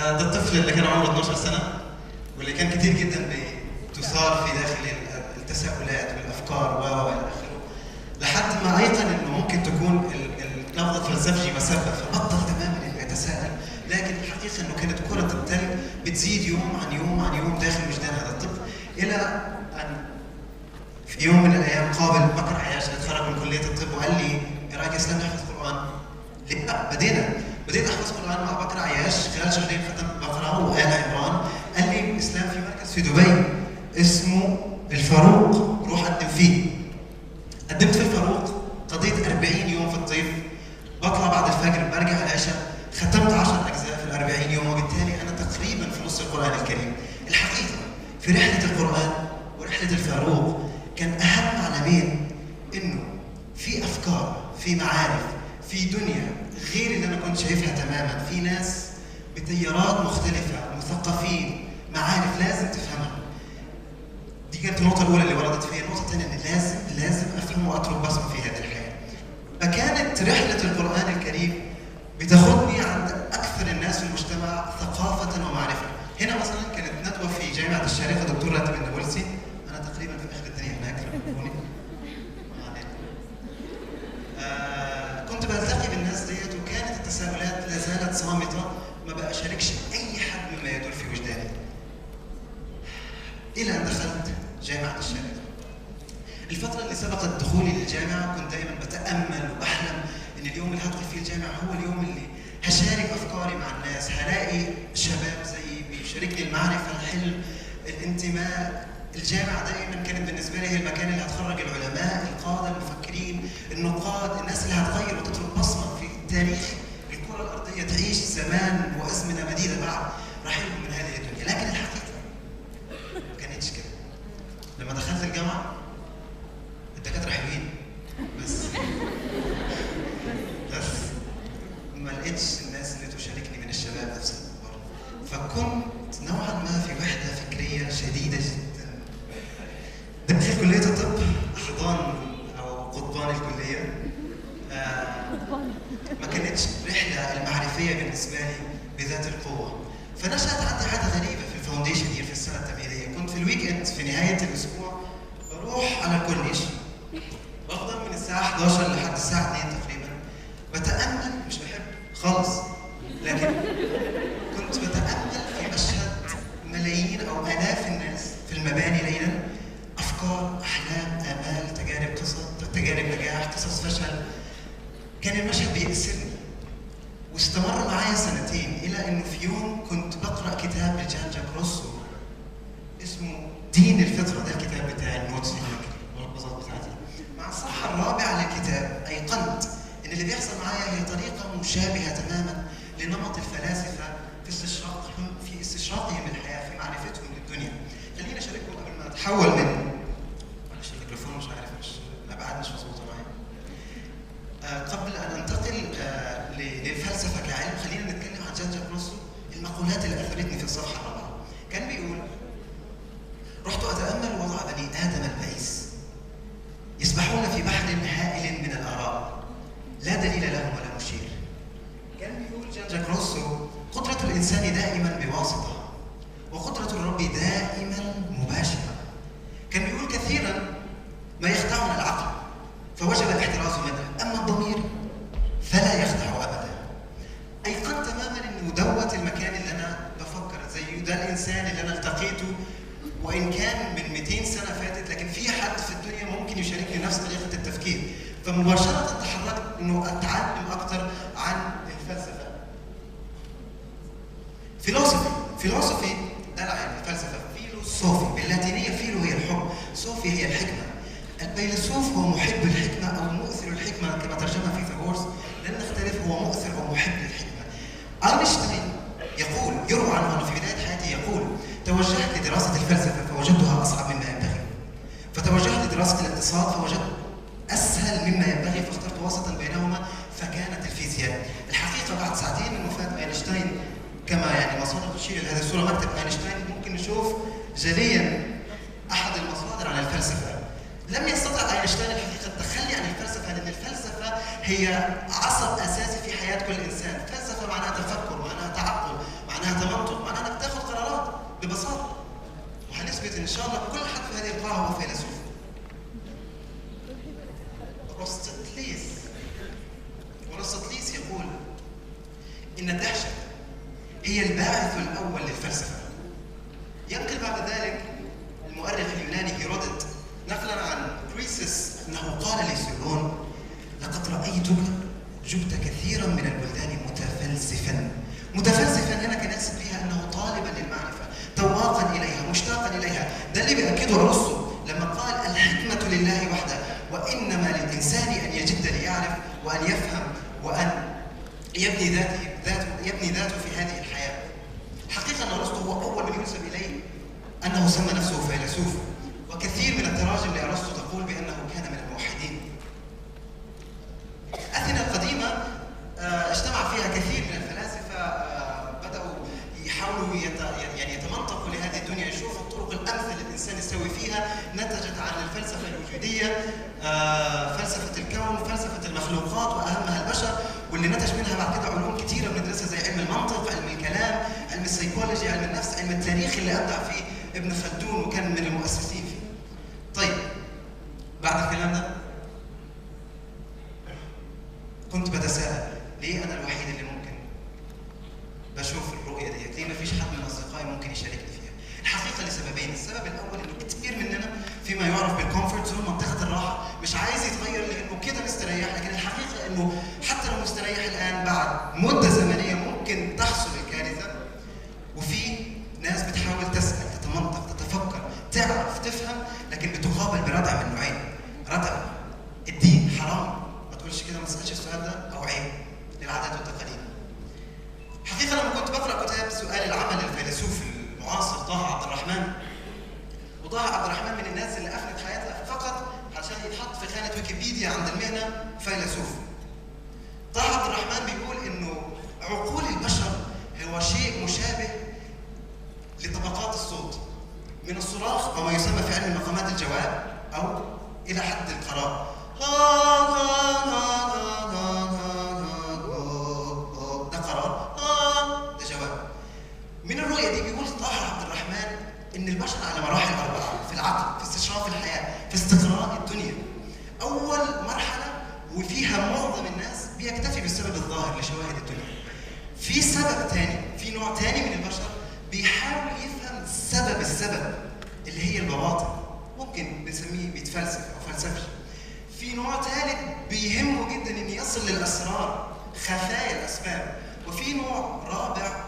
ده الطفل اللي كان عمره 12 سنة واللي كان كثير جدا بتثار في داخل التساؤلات والافكار والى اخره، لحد ما ايقن انه ممكن تكون اللفظ الفلسفي مسبب، فبطل تماما انه يتساءل. لكن الحقيقه انه كانت كرة التلج بتزيد يوم عن يوم عن يوم داخل وجدان هذا الطفل، الى ان في يوم من الايام قابل بكر عياش اللي تخرج من كليه الطب وقال لي ايه رايك يا اسلام نحفظ قران؟ بديت احفظ قران مع بكر عياش، خلال شهرين ختمت بقره وآل عمران. قال لي اسلام في مركز في دبي اسمه الفاروق روح قدم فيه. قدمت في الفاروق، قضيت 40 يوم في الطيف، بطلع بعد الفجر برجع العشاء، ختمت 10 اجزاء في ال 40 يوم، وبالتالي انا تقريبا في نص القران الكريم. الحقيقه في رحله القران ورحله الفاروق كان اهم علامين انه في افكار، في معارف، في دنيا غير اللي انا كنت شايفها تماما، في ناس بتيارات مختلفه، مثقفين، معارف لازم تفهمها. دي كانت النقطة الأولى اللي وردت فيها. النقطة الثانية إن لازم أفهم وأترك بصمة في هذه الحياة. فكانت رحلة القرآن الكريم بتاخذني عند أكثر الناس في المجتمع ثقافة ومعرفة. هنا مثلا كانت ندوة في جامعة الشارقة دكتور راتب النابلسي، أنا تقريبا في آخر الدنيا هناك كنت بلتقي بالناس ديت، وكانت التساؤلات لا زالت صامتة، ما بقى أشاركش أي حد مما يدور في وجداني. إلى أن دخلت جامعة الشارقة. الفترة اللي سبقت دخولي للجامعة كنت دائما بتأمل وبحلم إن اليوم اللي هدخل فيه الجامعة هو اليوم اللي هشارك أفكاري مع الناس، هلاقي شباب زيي بيشاركني المعرفة، الحلم، الانتماء. الجامعة دائما كانت بالنسبة لي هي المكان اللي هتخرج العلماء، القادة، المفكرين، النقاد، الناس اللي هتغير وتترك بصمة في تاريخ الكرة الأرضية، تعيش زمان وأزمنة مديدة بعد رحيلهم من هذه الدنيا. لكن الحقيقة ما كانتش كده. لما دخلت الجامعة الدكاترة حلوين بس ما لقيتش الناس اللي تشاركني من الشباب نفس الأخبار، فكنت نوعا ما في وحدة فكرية شديدة جدا. داخل كلية الطب، أحضان أو قضبان الكلية، ما كانتش رحلة المعرفية بالنسبة لي بذات القوة. فنشأت عندي عادة غريبة في الفاونديشن يير في السنة التمهيدية. كنت في الويك اند في نهاية الأسبوع بروح على الكورنيش، بفضل من الساعة 11 لحد الساعة 2 تقريبا بتأمل. مش بحب خالص، لكن كنت بتأمل في مشهد ملايين أو آلاف الناس في المباني ليلا، أفكار، أحلام، آمال، تجارب، تجارب نجاح، قصص فشل. كان المشهد بيأسرني واستمر معايا سنتين، إلى إنه في يوم كنت بقرأ كتاب لجان جاك روسو اسمه دين الفطرة. ده الكتاب بتاعي، النوتس والملخصات بتاعتي. مع الصفحة الرابعة للكتاب أيقنت إن اللي بيحصل معايا هي طريقة مشابهة تماماً لنمط الفلاسفة في استشراقهم الحياة، في معرفتهم للدنيا. خليني أشارككم قبل ما أتحول من معلش الميكروفون مش عارف، مش الأبعاد مش مظبوطة معايا. قبل أن أنتقل للفلسفة كعلم، خلينا نتكلم عن جان جاك روسو. المقولات اللي أثرتني في الصفحة الرابعة، كان بيقول: رحت أتأمل وضع بني آدم البئيس يسبحون في بحر هائل من الآراء، لا دليل لهم ولا مشير. كان بيقول جان جاك روسو: قدرة الإنسان دائما بواسطة، وقدرة الرب دائما مباشرة. كان بيقول: كثيرا ما يخدعنا العقل فوجب الاحتراز منه، أما الضمير فلا يخدع أبدا. أيقنت تماما إنه دوت المكان اللي أنا بفكر زيه، ده الإنسان اللي أنا التقيته، وإن كان من 200 سنة فاتت، لكن في حد في الدنيا ممكن يشاركني نفس طريقة التفكير. فمباشرة تحركت إنه أتعلم أكثر عن الفلسفة. فيلوسوفي ده العلم، الفلسفة فيلوسوفي باللاتينية، فيلو هي الحب، صوفي هي الحكمة. الفيلسوف هو محب الحكمة أو مؤثر الحكمة كما ترجمها فيثاغورس، لن نختلف، هو مؤثر أو محب للحكمة. أينشتاين يروى عنه أنه في بداية حياته يقول: توجهت لدراسة الفلسفة فوجدتها أصعب مما ينبغي، فتوجهت لدراسة الاقتصاد فوجدت أسهل مما ينبغي، فاخترت وسطا بينهما فكانت الفيزياء. الحقيقة بعد ساعتين من وفاة أينشتاين، كما يعني مصادر تشير إلى هذه الصورة، مكتب أينشتاين ممكن نشوف جليا أحد المصادر عن الفلسفة. لم يستطع أينشتاين الحقيقة التخلي عن الفلسفة، لأن الفلسفة هي عصب أساسي في حياة كل إنسان. الفلسفة معناها تفكر، معناها تعقل، معناها معناها تمنطق، معناها انك تاخذ قرارات ببساطه. وهنثبت ان شاء الله كل حد في هذه القاعه هو فيلسوف. أرسطليس يقول إن الدهشة هي الباعث الأول للفلسفة. ينقل بعد ذلك المؤرخ اليوناني هيرودوت نقلا عن كريسس أنه قال لسيرون: لقد رأيتك جبت كثيرا من البلدان متفلسفا. متفلسفا هنا كان يقصد بها أنه طالبا للمعرفة، تواقا إليها، مشتاقا إليها. ده اللي بيأكده أرسطو لما قال: الحكمة لله وحده، وإنما للإنسان أن يجد ليعرف وأن يفهم وأن يبني ذاته في هذه الحياة. حقيقة أن أرسطو هو أول من ينسب إليه أنه سمى نفسه فيلسوف، وكثير من التراجم لأرسطو تقول بأنه كان من الموحدين. أثينا القديمة اجتمع فيها كثير من الفلاسفة، بدأوا يحاولوا يتمنطقوا لهذه الدنيا، يشوفوا الطرق الأمثل للإنسان يستوي فيها. نتجت عن الفلسفة الوجودية فلسفة الكون، فلسفة المخلوقات، وأهمها البشر، واللي نتج منها بعد كده علوم كثيرة بندرسها زي علم المنطق، علم الكلام، علم السيكولوجي، علم النفس، علم التاريخ اللي أبدع فيه ابن خلدون وكان من المؤسسين فيه. طيب، بعد الكلام ده كنت بتساءل: ليه أنا الوحيد اللي ممكن بشوف الرؤية ديت؟ ليه ما فيش حد من أصدقائي ممكن يشاركني فيها؟ الحقيقة لسببين. السبب الأول إنه كتير مننا فيما يعرف بالكومفورت زون، منطقة الراحة، مش عايز يتغير لأنه كده مستريح. لكن الحقيقة إنه حتى لو مستريح الآن، بعد مدة زمنية ممكن تحصل الكارثة. وفي ناس بتحاول تسأل، تتمنطق، تتفكر، تعرف، تفهم، لكن بتقابل بردع من نوعين: ردع الدين حرام، ما تقولش كده، ما تسألش السؤال ده، أو عيب للعادات والتقاليد. حقيقة لما كنت بقرأ كتاب سؤال العمل للفيلسوف المعاصر طه عبد الرحمن، وطه عبد الرحمن من الناس اللي أفنت حياتها فقط عشان يتحط في خانة ويكيبيديا عند المهنة فيلسوف. طه عبد الرحمن بيقول إنه عقول البشر هو شيء مشابه لطبقات الصوت، من الصراخ أو ما يسمى في علم مقامات الجواب، أو إلى حد القرار. ده قرار، ده جواب. من الرؤية دي بيقول طه عبد الرحمن إن البشر على مراحل أربعة: في العقل، في استشراف الحياة، في استقراء الدنيا. أول مرحلة وفيها معظم الناس بيكتفي بالسبب الظاهر لشواهد الدنيا. في سبب تاني، في نوع تاني من البشر بيحاول يفهم السبب اللي هي البواطن، ممكن بنسميه بيتفلسف أو فلسفي. في نوع ثالث بيهمه جدا إن يصل للأسرار، خفايا الأسباب. وفي نوع رابع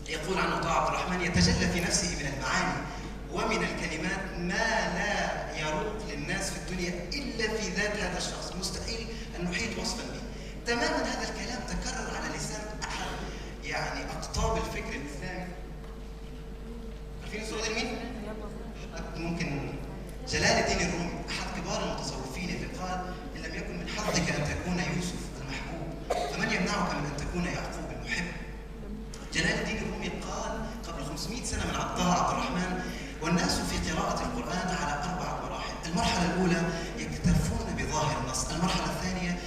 يقول عنه طه عبد الرحمن: يتجلى في نفسه من المعاني ومن الكلمات ما لا يروق للناس في الدنيا إلا في ذات هذا الشخص، مستحيل أن نحيط وصفا به. تماما هذا الكلام تكرر على لسان أحد أقطاب الفكر الإسلامي. عارفين الصورة دي مين؟ ممكن جلال الدين الرومي، أحد كبار المتصوفين، اللي قال: إن لم يكن من حظك أن تكون يوسف المحبوب، فمن يمنعك من أن تكون يعقوب المحب. جلال الدين الرومي قال قبل 500 سنة من طه عبد الرحمن: والناس في قراءة القرآن على 4 مراحل. المرحلة الأولى يكتفون بظاهر النص، المرحلة الثانية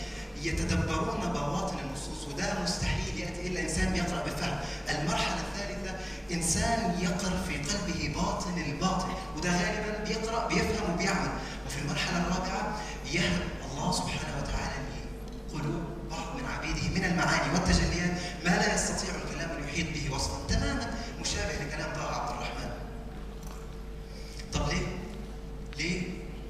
يتدبرون بواطن النصوص، وده مستحيل يأتي إلا إنسان بيقرأ بفهم. المرحلة الثالثة إنسان يقر في قلبه باطن الباطن، وده غالبا بيقرأ بيفهم وبيعمل. وفي المرحلة الرابعة يهب الله سبحانه وتعالى لقلوب بعض من عبيده من المعاني والتجليات ما لا يستطيع الكلام أن يحيط به وصفا، تماما مشابه لكلام طه عبد الرحمن. طب ليه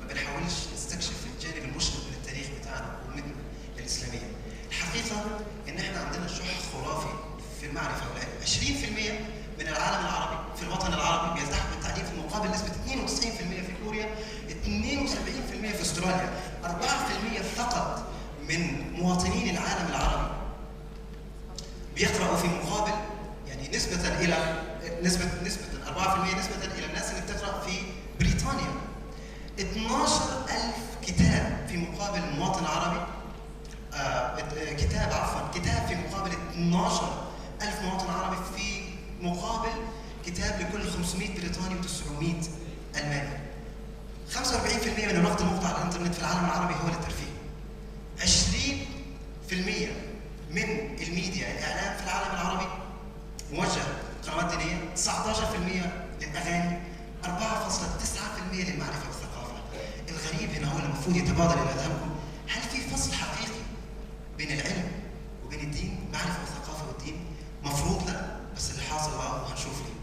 ما بنحاولش نستكشف الجانب المشرق من التاريخ بتاعنا والمدن الإسلامية؟ الحقيقة إن إحنا عندنا شح خرافي في المعرفة والعلم. 20% من العالم العربي في الوطن العربي بيلتحق بالتعليم، في المقابل نسبة 92% في كوريا، 72% في استراليا، 4% فقط من مواطنين العالم العربي بيقرأوا في مقابل، يعني نسبة 4% نسبة إلى الناس اللي بتقرأ في بريطانيا. 12,000 كتاب في مقابل مواطن عربي، كتاب في مقابل 12,000 مواطن عربي، في مقابل كتاب لكل 500 بريطاني و900 ألماني. 45% من الوقت المقضى على الإنترنت في العالم العربي هو للترفيه. 20% من الميديا، الإعلام في العالم العربي موجه المفروض يتبادل الى اذهانكم، هل في فصل حقيقي بين العلم وبين الدين؟ معرفه والثقافه والدين؟ مفروض لا، بس اللي حاصل وهنشوف ليه.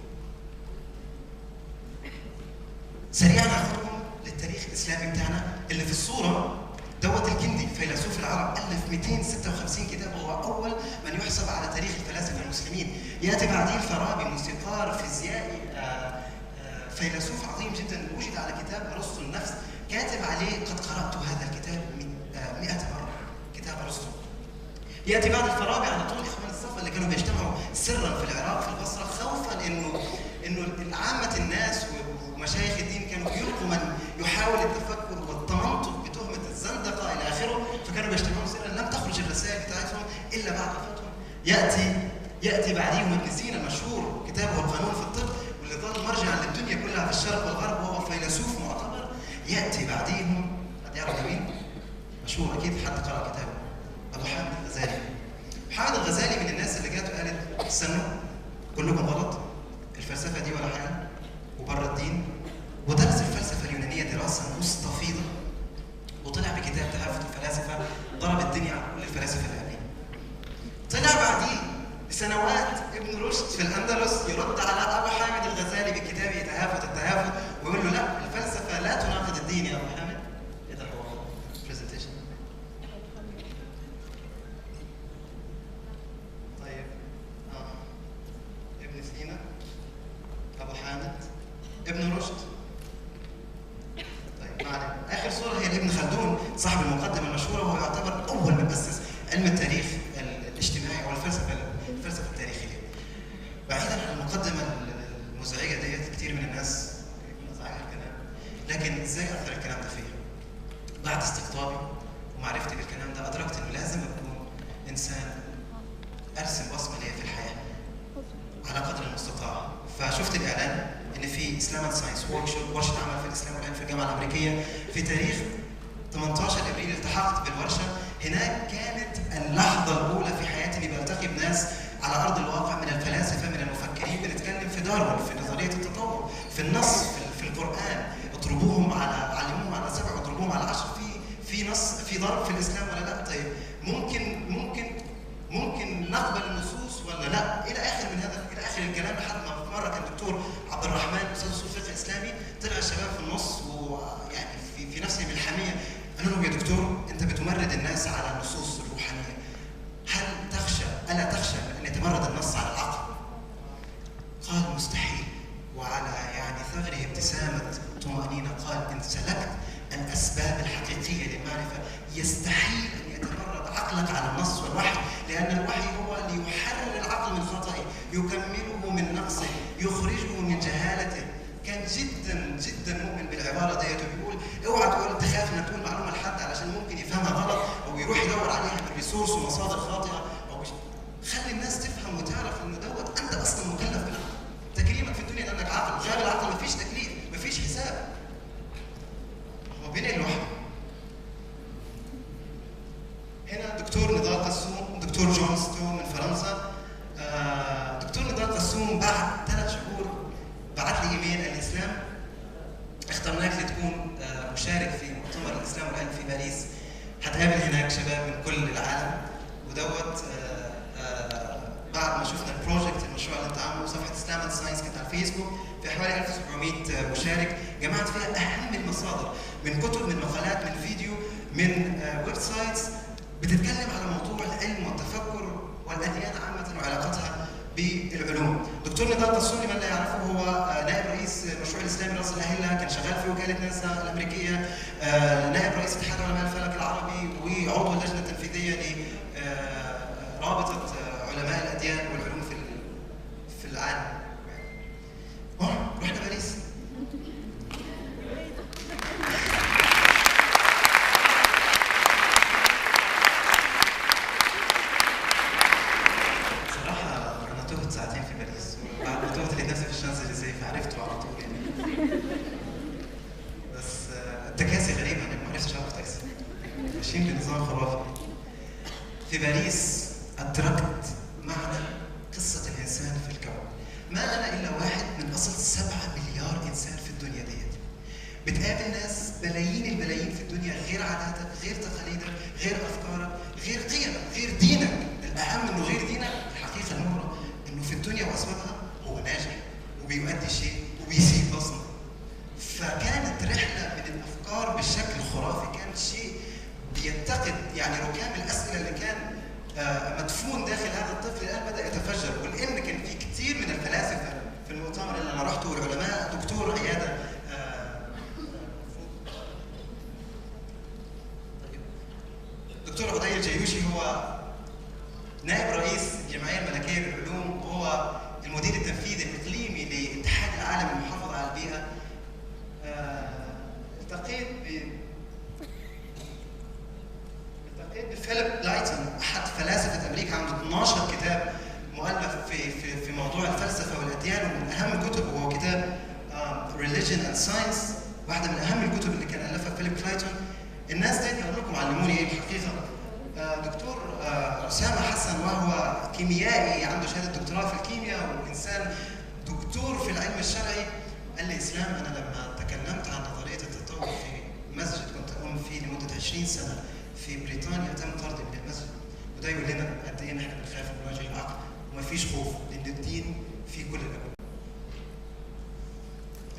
سريعا اخذكم للتاريخ الاسلامي بتاعنا اللي في الصوره دوت. الكندي فيلسوف العرب الف 256 كتاب، وهو اول من يحسب على تاريخ الفلاسفه المسلمين. ياتي بعديه الفارابي، موسيقار فيزيائي فيلسوف عظيم جدا، وجد على كتاب ارسطو النفس، كاتب عليه قد قرات هذا الكتاب 100 مره، كتاب ارسطو. ياتي بعد الفارابي على طول اخوان الصفا اللي كانوا بيجتمعوا سرا في العراق في البصره، خوفا انه عامه الناس ومشايخ الدين كانوا بيلقوا من يحاول التفكر والتمنطق بتهمه الزندقه الى اخره، فكانوا بيجتمعوا سرا. لم تخرج الرسائل بتاعتهم الا بعد وفاتهم. ياتي بعديهم ابن سينا المشهور، كتابه القانون في الطب، واللي ظل مرجعا للدنيا كلها في الشرق والغرب، وهو فيلسوف معتبر. ياتي بعديهم، حد يعرف مين؟ مشهور اكيد، حد قرأ كتابه، ابو حامد الغزالي. حامد الغزالي من الناس اللي جات وقالت استنوا كلكم غلط، الفلسفه دي ولا حاجه وبره الدين، ودرس الفلسفه اليونانيه دراسه مستفيضه، وطلع بكتاب تهافت الفلاسفه، ضرب الدنيا على كل الفلاسفه اللي قبليه. طلع بعديه بسنوات ابن رشد في الاندلس يرد على ابو حامد الغزالي بكتابه تهافت التهافت، ويقول له لا، الفلسفه لا تناقض الدين يا ابو حامد. ايه ده هو برزنتيشن؟ طيب ابن سينا، ابو حامد، ابن رشد. طيب ما علينا. اخر صوره هي لابن خلدون صاحب المقدمه المشهوره، وهو يعتبر اول من اسس علم التاريخ الاجتماعي والفلسفه التاريخيه. بعيدا عن المقدمه المزعجه ديت، كثير من الناس مزعجها الكلام، لكن ازاي اثر الكلام ده فيا؟ بعد استقطابي ومعرفتي بالكلام ده ادركت انه لازم اكون انسان ارسم بصمه ليا في الحياه على قدر المستطاع. فشفت الاعلان ان في اسلام اند ساينس ورشه عمل في الاسلام والعلم في الجامعه الامريكيه في تاريخ 18 ابريل. التحقت بالورشه. هناك كانت اللحظه الاولى في حياتي اني بلتقي بناس على ارض الواقع، من الفلاسفه من المفكرين، بنتكلم في داروين، في نظريه التطور، في النص، في القران، اضربوهم علموهم على 7 واضربوهم على 10. في نص، في ضرب في الاسلام ولا لا؟ طيب ممكن نقبل النصوص ولا لا؟ الى اخر الكلام، لحد ما في مره كان الدكتور عبد الرحمن استاذ اصول فقه اسلامي، طلع الشباب في النص ويعني في نفسهم الحميه، قالوا لهم يا دكتور انت بتمرد الناس على النصوص الروحانيه، الا تخشى ان يتمرد النص على العقل؟ قال مستحيل، وعلى ثغره ابتسامه طمانينه قال ان سلكت الاسباب الحقيقيه للمعرفه يستحيل ان يتمرد عقلك على النص والوحي، لان الوحي هو ليحرر العقل من خطئه، يكمله من نقصه، يخرجه من جهالته. كان جدا جدا مؤمن بالعباره ديت، وبيقول اوعى تقول تخاف انك تقول معلومه لحد علشان ممكن يفهمها غلط او يروح يدور عليها من ريسورس ومصادر خاطئه، او خلي الناس تفهم وتعرف انه دوت انت اصلا مكلف بالعقل. تكريمك في الدنيا لانك عاقل، غير العقل مفيش تكليف، مفيش حساب. هو بين لوحده. هنا دكتور نضال قسوم، دكتور جون ستون من فرنسا. دكتور نضال قسوم بعد 3 شهور بعت لي ايميل: الاسلام اخترناك لتكون مشارك في مؤتمر الاسلام والعلم في باريس، هتقابل هناك شباب من كل العالم. ودوت بعد ما شفنا البروجكت، المشروع اللي انت عامله، صفحه اسلام اند ساينس كانت على الفيسبوك، في حوالي 1700 مشارك، جمعت فيها اهم المصادر من كتب، من مقالات، من فيديو، من ويب سايتس بتتكلم على موضوع العلم والتفكر والاديان عامه وعلاقتها بالعلوم. دكتور نضال قسوم لمن لا يعرفه هو نائب رئيس المشروع الاسلامي راس الأهلة، كان شغال في وكاله ناسا الامريكيه، نائب رئيس اتحاد علماء الفلك العربي، وعضو اللجنه التنفيذيه لرابطه علماء الاديان والعلوم في العالم. رحنا باريس. تهت ساعتين في باريس، وبعد ما تهت لقيت نفسي في الشانزليزيه، فعرفته على طول يعني. بس التكاسي غريبه، انا ما عرفتش اركب تاكسي، ماشيين بنظام خرافي. في باريس ادركت معنى قصه الانسان في الكون. ما انا الا واحد من اصل 7 مليار انسان في الدنيا ديت. بتقابل ناس بلايين البلايين في الدنيا الدنيا، غير عاداتك، غير تقاليدك، غير افكارك، غير قيمك، غير دينك. الاهم انه غير دينك. الحقيقه المرة انه في الدنيا واسبابها هو ناجح وبيؤدي شيء وبيسيب بصمه. فكانت رحله من الافكار بالشكل الخرافي، كان شيء بينتقد يعني ركام الاسئله اللي كان مدفون داخل هذا الطفل الان بدا يتفجر. ولان كان في كثير من الفلاسفه في المؤتمر اللي انا رحته والعلماء، دكتور عياده دكتور عدي الجيوشي هو نائب رئيس الجمعيه الملكيه للعلوم، وهو المدير التنفيذي الاقليمي لاتحاد العالم للمحافظه على البيئه. التقيت بفيليب لايتون، احد فلاسفه امريكا، عنده 12 كتاب مؤلف في موضوع الفلسفه والاديان، ومن اهم الكتب هو كتاب Religion and Science، واحده من اهم الكتب اللي كان الفها فيليب لايتون. الناس دي هقول لكم علموني ايه الحقيقه. دكتور اسامه حسن، وهو كيميائي عنده شهاده دكتوراه في الكيمياء وانسان دكتور في العلم الشرعي، قال لي اسلام انا لما تكلمت عن نظريه التطور في مسجد كنت اقوم فيه لمده 20 سنه في بريطانيا تم طردي من المسجد. وده يقول لنا قد ايه نحن بنخاف نواجه العقل ومفيش خوف، لان الدين في كل الابواب.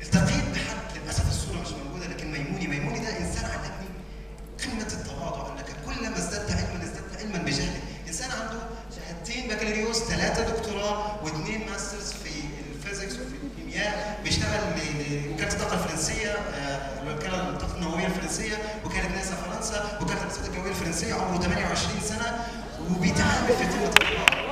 التقيت بحد للاسف الصوره مش موجوده، لكن ميموني ده انسان علمني قمه التواضع، انك كلما ازددت علما بجهلك. انسان عنده شهادتين بكالوريوس، 3 دكتوراه و2 ماسترز في الفيزيكس وفي الكيمياء، بيشتغل لوكاله الطاقه الفرنسيه، وكاله الطاقه النوويه الفرنسيه، وكاله ناسا فرنسا، وكاله الاقتصاد الجويه الفرنسيه، عمره 28 سنه وبيتعامل في قمه التواضع.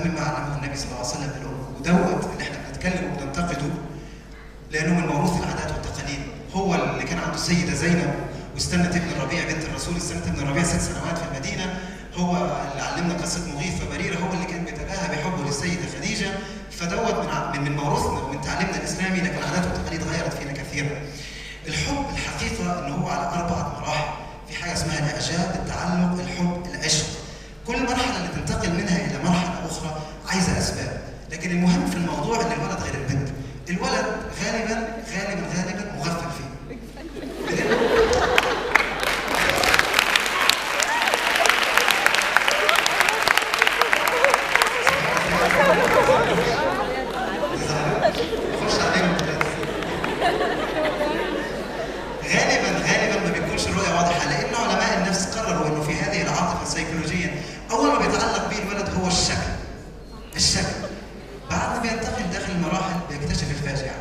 مما علمه النبي صلى الله عليه وسلم للأمة، ودوت اللي احنا بنتكلم وبننتقده لأنه من موروث العادات والتقاليد. هو اللي كان عنده السيدة زينب واستنت ابن الربيع بنت الرسول، استنت ابن الربيع 6 سنوات في المدينة. هو اللي علمنا قصة مغيث وبريرة، هو اللي كان بيتباهى بحبه للسيدة خديجة. فدوت من موروثنا ومن تعليمنا الإسلامي، لكن العادات والتقاليد غيرت فينا كثيرا. الحب الحقيقة إنه هو على 4 مراحل. في حاجة اسمها الإعجاب، التعلق، الحب، العشق. كل مرحلة اللي تنتقل منها إلى مرحلة أخرى عايزة أسباب، لكن المهم في الموضوع إن الولد غير البنت. الولد غالباً مغفل فيه. غالباً ما بيكونش الرؤية واضحة، لأن علماء النفس قرروا إنه في هذه العاطفة سيكولوجياً أول ما بيتعلق به الولد هو الشكل. بعد ما بينتقل داخل المراحل بيكتشف الفاجعة.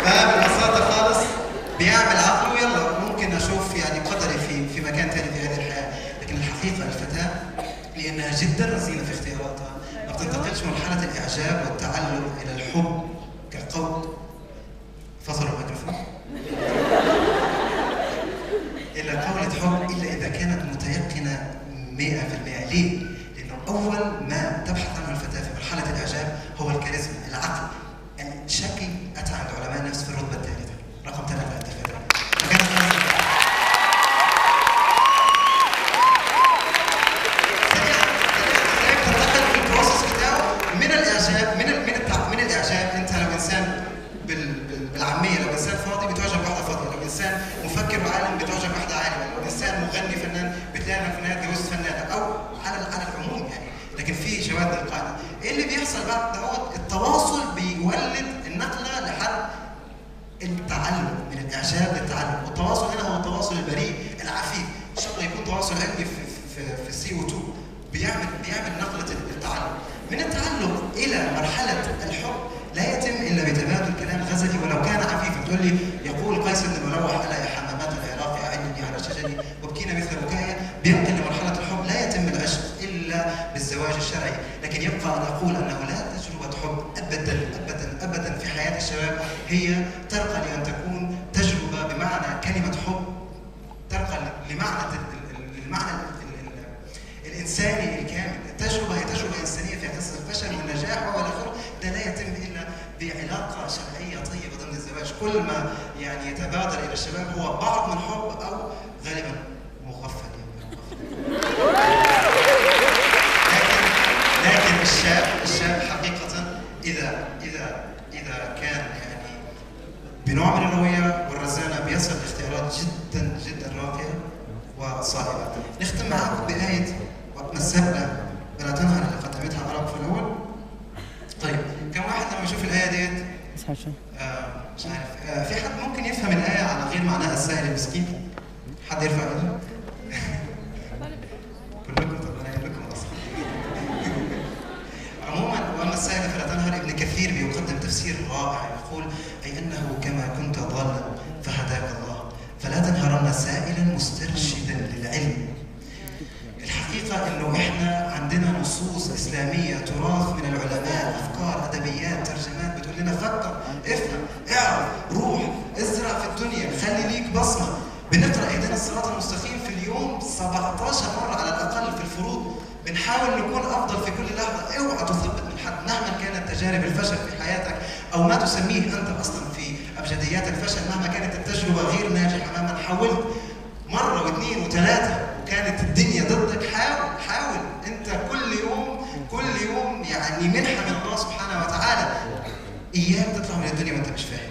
فببساطة خالص بيعمل عقله يلا ممكن أشوف يعني قدري في مكان ثاني في هذه الحياة. لكن الحقيقة الفتاة لأنها جدا رزينة في اختياراتها ما بتنتقلش من مرحلة الإعجاب والتعلق إلى الحب كالقول. فصلوا الميكروفون. إلى قولة حب إلا إذا كانت متيقنة 100%. ليه؟ لأنه أول ما تبحث عنه الفتاة في مرحلة الإعجاب هو الكاريزما، العقل، الشكل. أتى عند علماء النفس في الرتبة الثالثة، رقم 3 عند الفتاة. تنتقل في البروسس بتاعه من الإعجاب، من الإعجاب. أنت لو إنسان بالعامية، لو إنسان فاضي بتعجب بواحدة فاضية، لو إنسان مفكر وعالم بتعجب بواحدة عالمة، لو إنسان مغني فنان بتلاقي في النهاية اتجوزت فنانة، أو على العموم يعني. لكن في شواذ للقاعدة. إيه اللي بيحصل بعد دوت؟ التواصل بيولد النقلة لحد التعلم، من الإعجاب للتعلم. والتواصل هنا هو التواصل البريء العفيف. إن شاء الله يكون تواصل علمي في CO2 بيعمل نقلة التعلم. من التعلق إلى مرحلة الحب لا يتم إلا بتبادل كلام غزلي ولو كان عفيفا. تقول لي يقول قيس بن ملوح ألا يا حمامات العراق أعني على شجري وابكينا مثل بكايا. بينقل لمرحلة الحب. لا يتم العشق إلا بالزواج الشرعي. لكن يبقى أن أقول أنه لا تجربة حب أبدا في حياة الشباب هي ترقى لأن تكون تجربة بمعنى كلمة حب، ترقى لمعنى الإنساني الكامل. التجربة هي تجربة إنسانية فيها قصة الفشل والنجاح وإلى آخره. ده لا يتم إلا بعلاقة شرعية طيبة ضمن الزواج. كل ما يعني يتبادر إلى الشباب هو بعض من حب أو غالبا مغفل. لكن الشاب حقيقة إذا كان يعني بنوع من الروية والرزانة بيصل لاختيارات جدا راقية وصائبة. نختم معاكم بآية وتمسكنا بلا تنهر اللي قدمتها عرب في الأول. طيب كم واحد لما يشوف الآية ديت مش عارف في حد ممكن يفهم الآية على غير معناها السائل المسكين؟ حد يرفع ايده؟ كلكم طبعا كلكم اصلا. عموما واما السائل فلا تنهر، ابن كثير بيقدم تفسير رائع يقول اي انه كما كنت ضالا فهداك الله فلا تنهرن سائلا مسترشدا للعلم. الحقيقه انه احنا عندنا نصوص اسلاميه تراث من العلماء، افكار، ادبيات، ترجمات بتقول لنا فكر، افهم، اعرف، روح، ازرع في الدنيا، خلي ليك بصمه. بنقرا اهدنا الصراط المستقيم في اليوم 17 مره على الاقل في الفروض. بنحاول نكون افضل في كل لحظه. اوعى تثبت من حد مهما كانت تجارب الفشل في حياتك او ما تسميه انت اصلا في ابجديات الفشل. مهما كانت التجربه غير ناجحه، مهما حاولت مره واثنين وثلاثه وكانت الدنيا ضدك، حاول انت كل يوم يعني منحه من الله سبحانه وتعالى. اياك تطلع من الدنيا وانت مش فاهم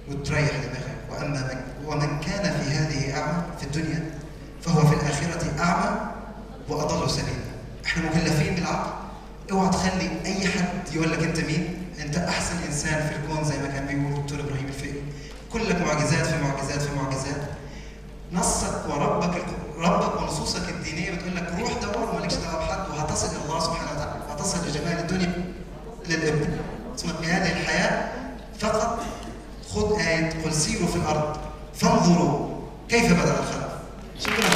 وتريح دماغك. ومن كان في هذه اعمى في الدنيا فهو في الاخره اعمى واضل سبيلا. احنا مكلفين بالعقل. اوعى تخلي اي حد يقول لك انت مين، انت احسن انسان في الكون زي ما كان بيقول الدكتور ابراهيم الفقي. كلك معجزات في معجزات في معجزات. نصك ربك ونصوصك الدينيه بتقول لك روح دور ومالكش دعوه بحد، وهتصل الى الله سبحانه وتعالى، هتصل لجمال الدنيا للابن. اسمك في هذه الحياه فقط وتسيروا في الأرض فانظروا كيف بدأ الخلق. شكرا.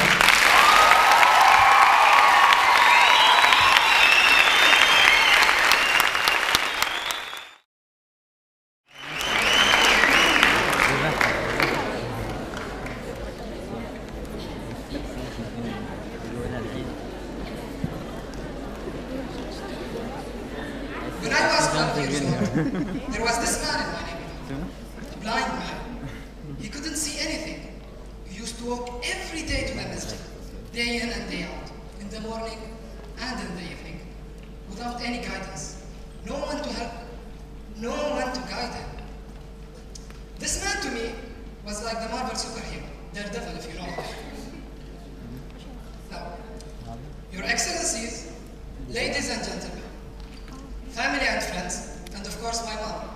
When I was 12 years old, there was this man in my neighborhood, blind man. He couldn't see anything. He used to walk every day to the masjid, day in and day out, in the morning and in the evening, without any guidance. No one to help, no one to guide him. This man to me was like the Marvel superhero, Daredevil, if you know him. Now, Your Excellencies, ladies and gentlemen, family and friends, and of course my mom.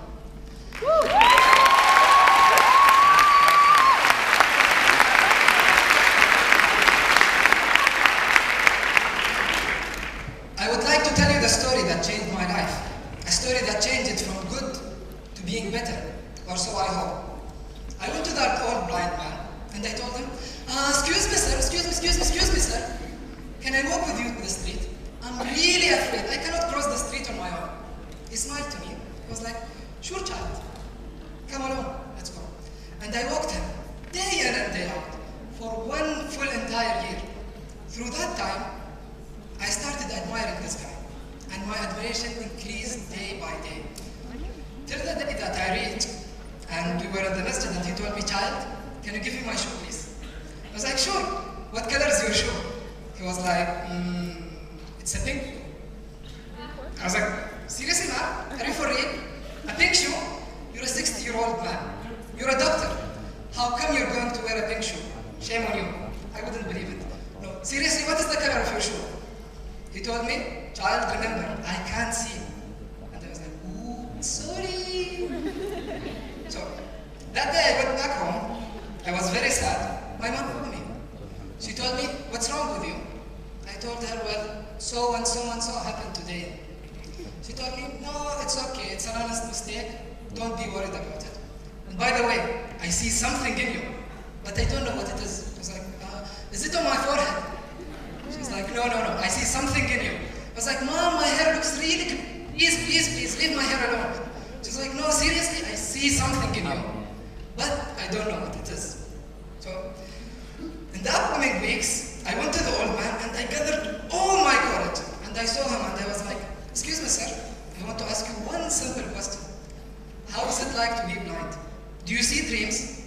I would like to tell you the story that changed my life. A story that changed it from good to being better, or so I hope. I went to that old blind man and I told him, excuse me sir, excuse me sir. Can I walk with you to the street? I'm really afraid. I cannot cross the street on my own. He smiled to me. He was like, sure child, come along, let's go. And I walked him day in and day out for one full entire year. Through that time, I started admiring this guy, and my admiration increased day by day. Till the day that I reached, and we were at the masjid, and he told me, child, can you give me my shoe, please? I was like, sure. What color is your shoe? He was like, it's a pink. I was like, seriously, man? Are you for real? A pink shoe? You're a 60-year-old man. You're a doctor. How come you're going to wear a pink shoe? Shame on you. I wouldn't believe it. No, seriously, what is the color of your shoe? He told me, child, remember, I can't see. And I was like, ooh, sorry. So, that day I went back home. I was very sad. My mom called me. She told me, what's wrong with you? I told her, well, so and so happened today. She told me, no, it's okay. It's an honest mistake. Don't be worried about it. And by the way, I see something in you, but I don't know what it is. I was like, is it on my forehead? She's like, no, I see something in you. I was like, Mom, my hair looks really good. Please, leave my hair alone. She's like, no, seriously, I see something in you, but I don't know what it is. So, in the upcoming weeks, I went to the old man and I gathered all my courage. And I saw him and I was like, excuse me, sir, I want to ask you one simple question. How is it like to be blind? Do you see dreams?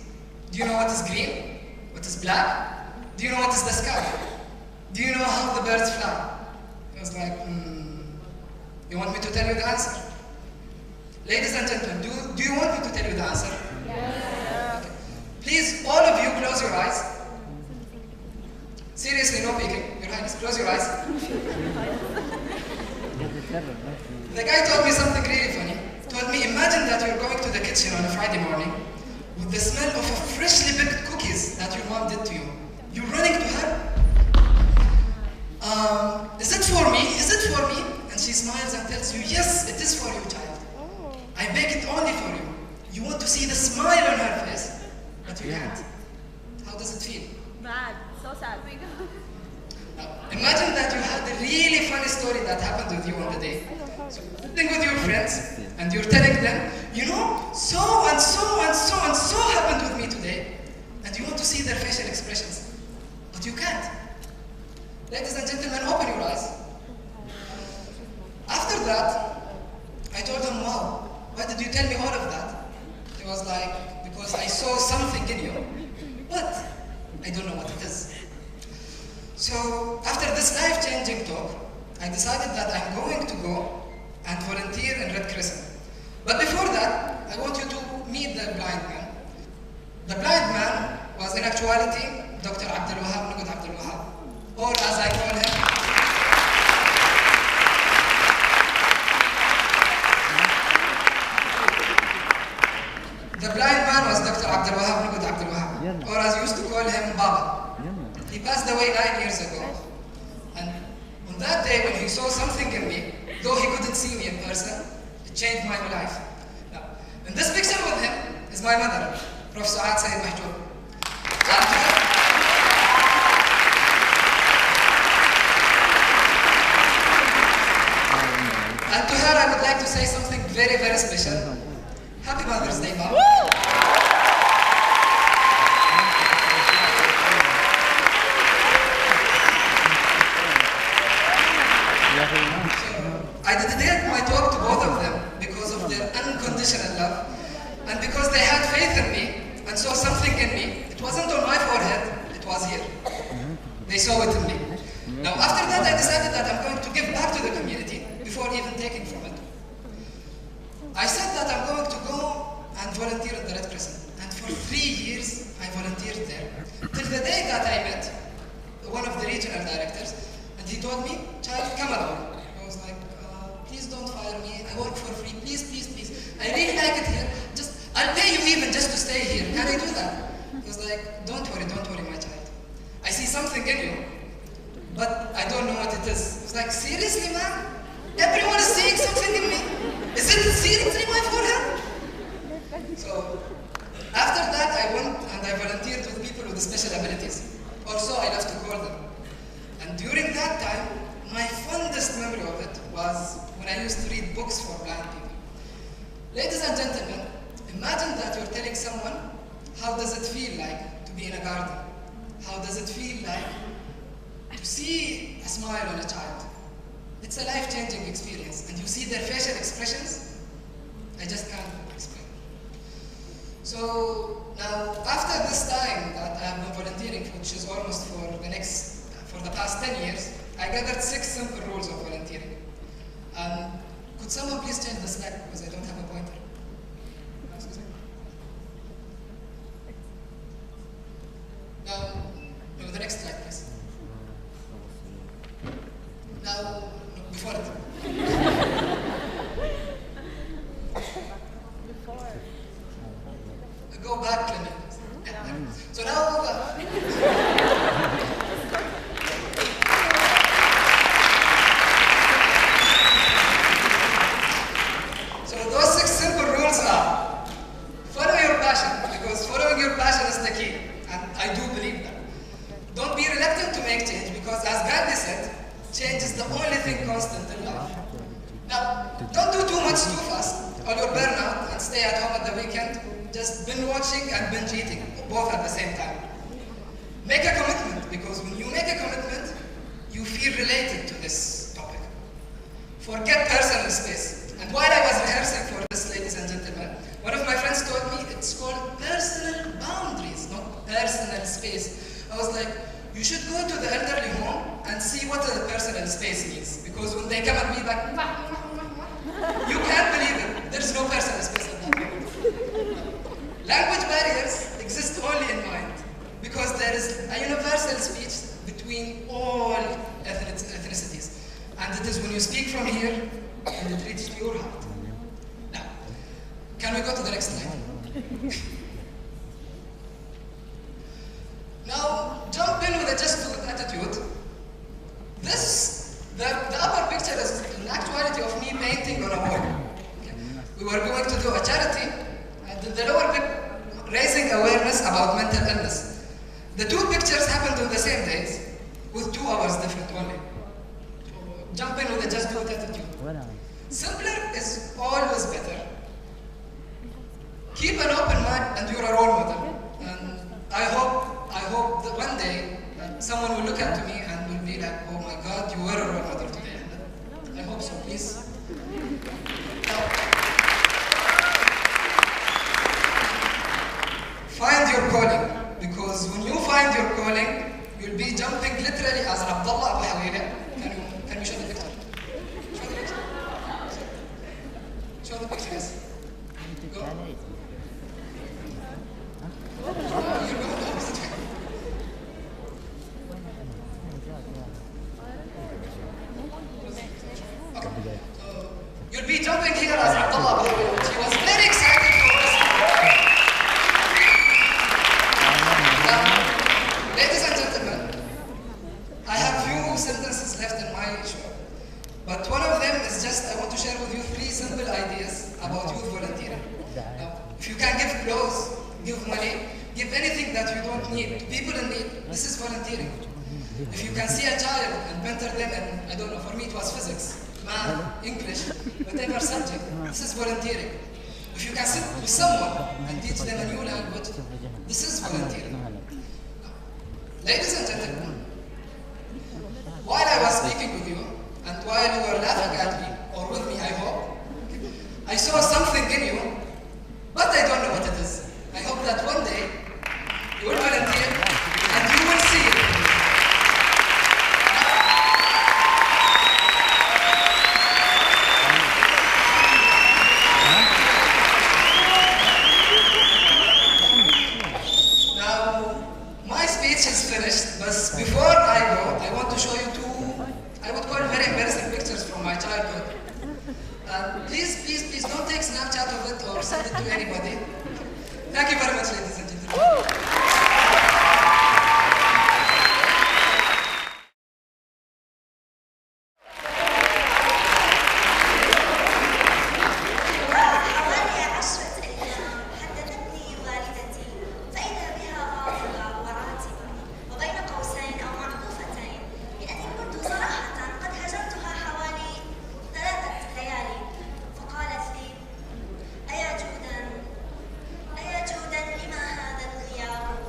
Do you know what is green? What is black? Do you know what is the sky? Do you know how the birds fly? I was like, you want me to tell you the answer? Ladies and gentlemen, do you want me to tell you the answer? Yeah. Okay. Please, all of you, close your eyes. Seriously, no peeking. Your Highness, close your eyes. The guy told me something really funny. Told me, imagine that you're going to the kitchen on a Friday morning with the smell of a freshly baked cookies that your mom did to you. You're running to her. Is it for me? Is it for me? And she smiles and tells you, yes, it is for you, child. I bake it only for you. You want to see the smile on her face, but you can't. How does it feel? Bad. So sad. Now, imagine that you had a really funny story that happened with you on the day. So you're sitting with your friends, and you're telling them, you know, so and so happened with me today. And you want to see their facial expressions, but you can't. Ladies and gentlemen, open your eyes. After that, I told him, wow, why did you tell me all of that? He was like, because I saw something in you. What? I don't know what it is. So, after this life-changing talk, I decided that I'm going to go and volunteer in Red Crescent. But before that, I want you to meet the blind man. The blind man was in actuality Dr. Abdul Wahab Nugud Abdul Wahab, or as I call him, the blind man was Dr. Abdul Wahab Nugud Abdul Wahab, or as used to call him Baba. He passed away 9 years ago, and on that day when he saw something in me, though he couldn't see me in person, it changed my life. Now, in this picture with him is my mother. Prof. Saad Said Mahjoub. And to her, I would like to say something very, very special. Happy Mother's Day, Mom. I dedicate my talk to both of them because of their unconditional love and because they had faith in me and saw something in me. It wasn't on my forehead, it was here. They saw it in me. Now after that I decided that I'm going to give back to the community before even taking from it. I said that I'm going to go and volunteer at the Red Crescent. And for 3 years I volunteered there. Till the day that I met one of the regional directors and he told me, "Child, come along." I was like, please don't fire me. I work for free. Please, please, please. I really like it here. I'll pay you even just to stay here. Can I do that? He was like, don't worry, my child. I see something in you, but I don't know what it is. He was like, seriously, man? Everyone is seeing something in me. Is it seriously my forehead? So, after that, I went and I volunteered with people with special abilities. Or so I love to call them. And during that time, my fondest memory of it was when I used to read books for blind people. Ladies and gentlemen, imagine that you're telling someone, how does it feel like to be in a garden? How does it feel like to see a smile on a child? It's a life-changing experience, and you see their facial expressions, I just can't explain. So now, after this time that I have been volunteering, which is almost for the past 10 years, I gathered 6 simple rules of volunteering. Could someone please change the slide because I don't have a pointer? Excuse me. Now, no, the next slide, please. Now, no, before it. Go back, Clement. Yeah. So now, so those 6 simple rules are: follow your passion, because following your passion is the key, and I do believe that. Don't be reluctant to make change, because as Gandhi said, change is the only thing constant in life. Now, don't do too much too fast, or you'll burn out and stay at home at the weekend, just binge watching and binge eating, both at the same time. Make a commitment, because when you make a commitment, you feel related to this topic. Forget personal space. And while I was rehearsing for this, ladies and gentlemen, one of my friends told me it's called personal boundaries, not personal space. I was like, you should go to the elderly home and see what the personal space means. Because when they come at me like, you can't believe it. There's no personal space in that moment. Language barriers exist only in mind, because there is a universal speech between all ethnicities. And it is when you speak from here, and it reaches your heart. Now, can we go to the next slide? Now, jump in with a just do it attitude. The upper picture is an actuality of me painting on a wall. Okay. We were going to do a charity, and the lower bit, raising awareness about mental illness. The 2 pictures happened on the same days, with 2 hours different only. So, jump in with a just do it attitude. Simpler is always better. Keep an open mind, and you're a role model. And I hope that one day someone will look at me and will be like, oh my God, you were a role model today. I hope so, please. Now, find your calling, because when you find your calling, you'll be jumping literally as Abdullah Abu Hawila. Can you show the picture? Show the picture. Show the picture, yes. Go. You're going the opposite way. Okay. So, you'll be jumping here as give money, give anything that you don't need to people in need. This is volunteering. If you can see a child and mentor them, and I don't know, for me it was physics, math, English, whatever subject, this is volunteering. If you can sit with someone and teach them a new language, this is volunteering. Ladies and gentlemen, while I was speaking with you, and while you were laughing at me, or with me, I hope, I saw something in you, but I don't know what it is. I hope that one day you will volunteer and you will see it. Now, my speech is finished, but before I go, I want to show you two, I would call very embarrassing pictures from my childhood. Please don't take Snapchat of it or send it to anybody. Thank you very much, ladies and gentlemen. أيا جودا لما هذا الغياب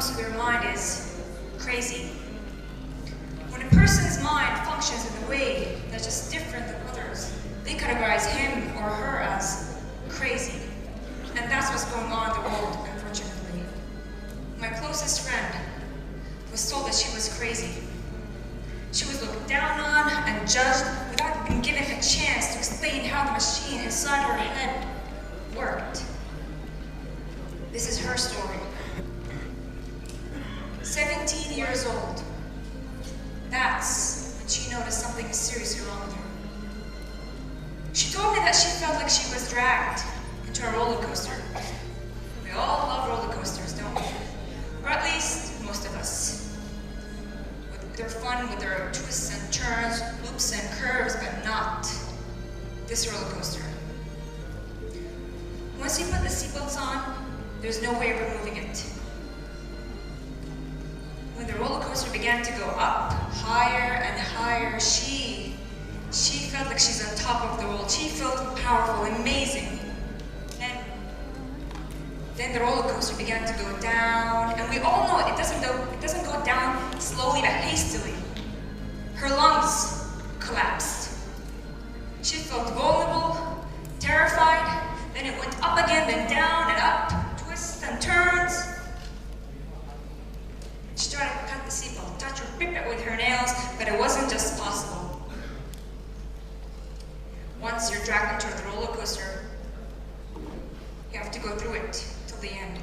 goes through their mind is crazy. When a person's mind functions in a way that's just different than others, they categorize him or her as crazy. And that's what's going on in the world, unfortunately. My closest friend was told that she was crazy. She was looked down on and judged without being given a chance to explain how the machine inside her head worked. This is her story. 17 years old. That's when she noticed something is seriously wrong with her. She told me that she felt like she was dragged into a roller coaster. We all love roller coasters, don't we? Or at least most of us. They're fun with their twists and turns, loops and curves, but not this roller coaster. Once you put the seatbelts on, there's no way of removing it. When the roller coaster began to go up, higher and higher, she felt like she's on top of the world. She felt powerful, amazing. And then the roller coaster began to go down, and we all know it doesn't go down slowly but hastily. Her lungs collapsed. She felt vulnerable, terrified. Then it went up again, then down and up, twists and turns. She tried to cut the seatbelt, touch or rip it with her nails, but it wasn't just possible. Once you're dragged into the roller coaster, you have to go through it till the end.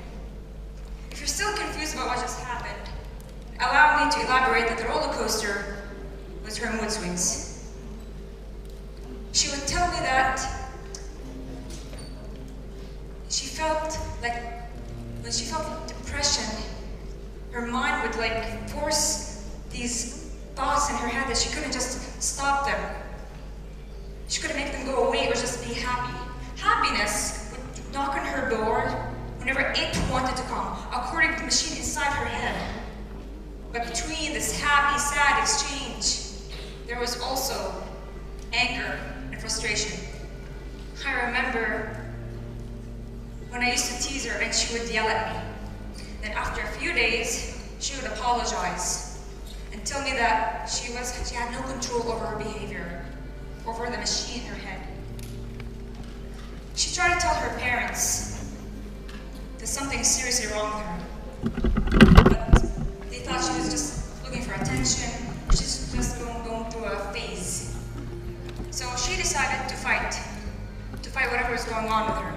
If you're still confused about what just happened, allow me to elaborate that the roller coaster was her mood swings. She would tell me that she felt like when she felt depression, her mind would like force these thoughts in her head that she couldn't just stop them. She couldn't make them go away or just be happy. Happiness would knock on her door whenever it wanted to come, according to the machine inside her head. But between this happy, sad exchange, there was also anger and frustration. I remember when I used to tease her and she would yell at me. Then after a few days, she would apologize and tell me that she had no control over her behavior, over the machine in her head. She tried to tell her parents that something seriously wrong with her. But they thought she was just looking for attention, or she's just going through a phase. So she decided to fight whatever was going on with her.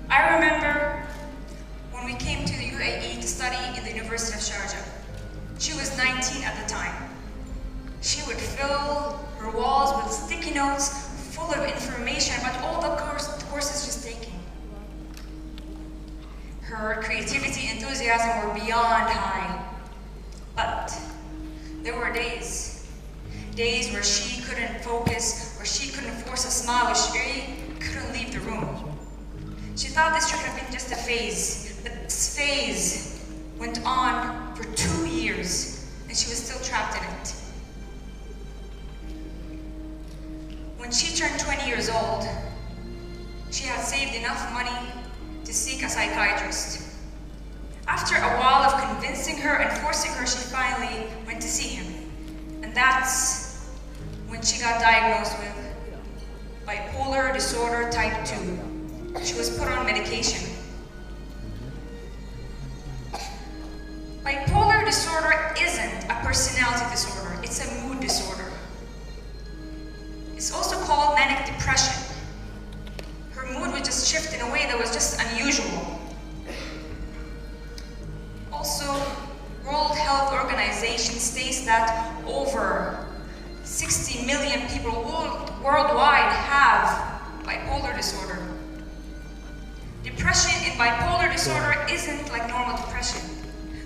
I remember when we came to the UAE to study in the University of Sharjah. She was 19 at the time. She would fill her walls with sticky notes full of information about all the courses she's taking. Her creativity and enthusiasm were beyond high. But there were days where she couldn't focus, where she couldn't force a smile, where she couldn't leave the room. She thought this should have been just a phase, but this phase went on for 2 years, and she was still trapped in it. When she turned 20 years old, she had saved enough money to seek a psychiatrist. After a while of convincing her and forcing her, she finally went to see him. And that's when she got diagnosed with bipolar disorder type 2. She was put on medication. Bipolar disorder isn't a personality disorder, it's a mood disorder. It's also called manic depression. Her mood would just shift in a way that was just unusual. Also, World Health Organization states that over 60 million people worldwide have bipolar disorder. Depression in bipolar disorder isn't like normal depression.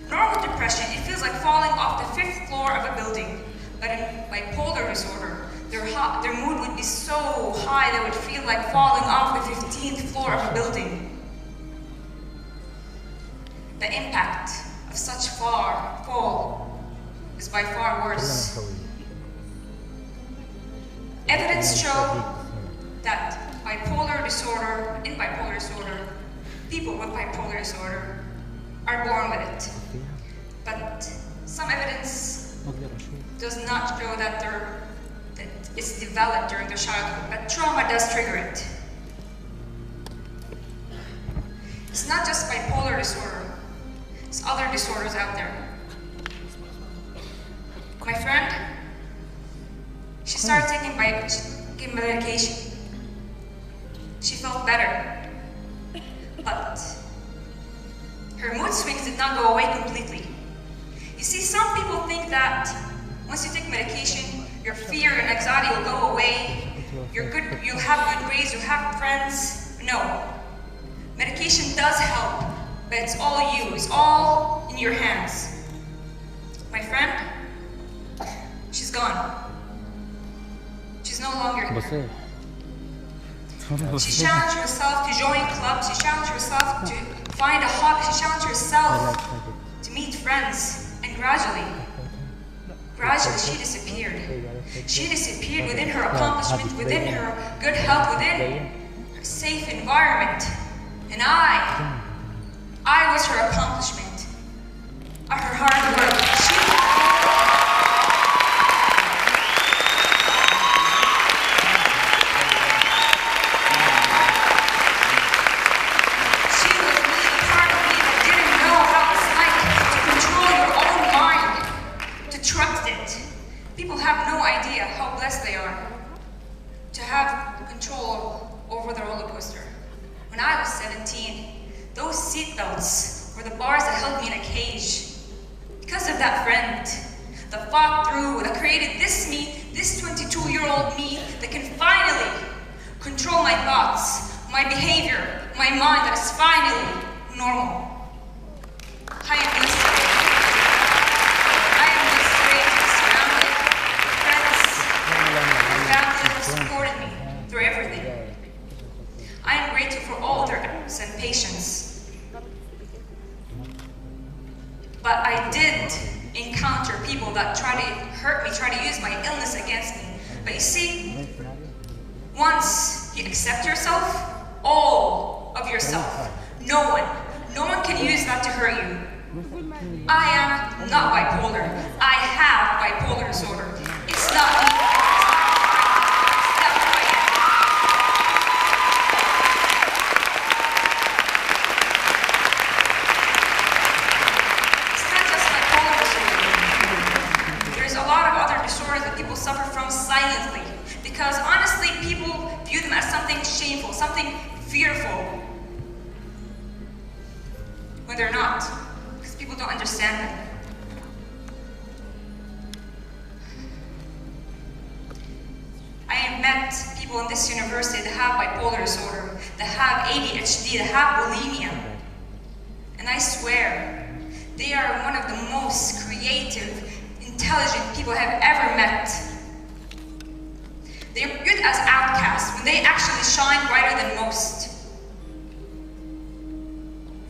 Normal depression, it feels like falling off the 5th floor of a building. But in bipolar disorder, their mood would be so high they would feel like falling off the 15th floor of a building. The impact of such fall is by far worse. Evidence show that bipolar disorder in bipolar disorder, people with bipolar disorder, are born with it. But some evidence does not show that it's developed during their childhood, but trauma does trigger it. It's not just bipolar disorder, it's other disorders out there. My friend, she started taking medication. She felt better, but her mood swings did not go away completely. You see, some people think that once you take medication, your fear and anxiety will go away, you'll have good grades, you'll have friends. No. Medication does help, but it's all you, it's all in your hands. My friend, she's gone. She's no longer here. She challenged herself to join clubs, she challenged herself to find a hobby, she challenged herself to meet friends, and gradually she disappeared. She disappeared within her accomplishment, within her good health, within her safe environment. And I was her accomplishment, her hard work. She was me, a part of me that didn't know how it's like to control your own mind, to trust it. People have no idea how blessed they are to have control over the roller coaster. When I was 17, those seatbelts were the bars that held me in a cage. Because of that friend that fought through, that created this me, this 22-year-old me that can finally control my thoughts, my behavior, my mind that is finally normal. I am blessed today. I am blessed today to be surrounded by friends and family that have supported me through everything. I am grateful for all their efforts and patience. But I did encounter people that try to hurt me, try to use my illness against me. But you see, once you accept yourself, all of yourself, no one can use that to hurt you. I am not bipolar. I have bipolar disorder. It's not me. Suffer from silently, because honestly people view them as something shameful, something fearful, when they're not, because people don't understand them. I have met people in this university that have bipolar disorder, that have ADHD, that have bulimia, and I swear they are one of the most creative, intelligent people I have ever met. They're viewed as outcasts when they actually shine brighter than most.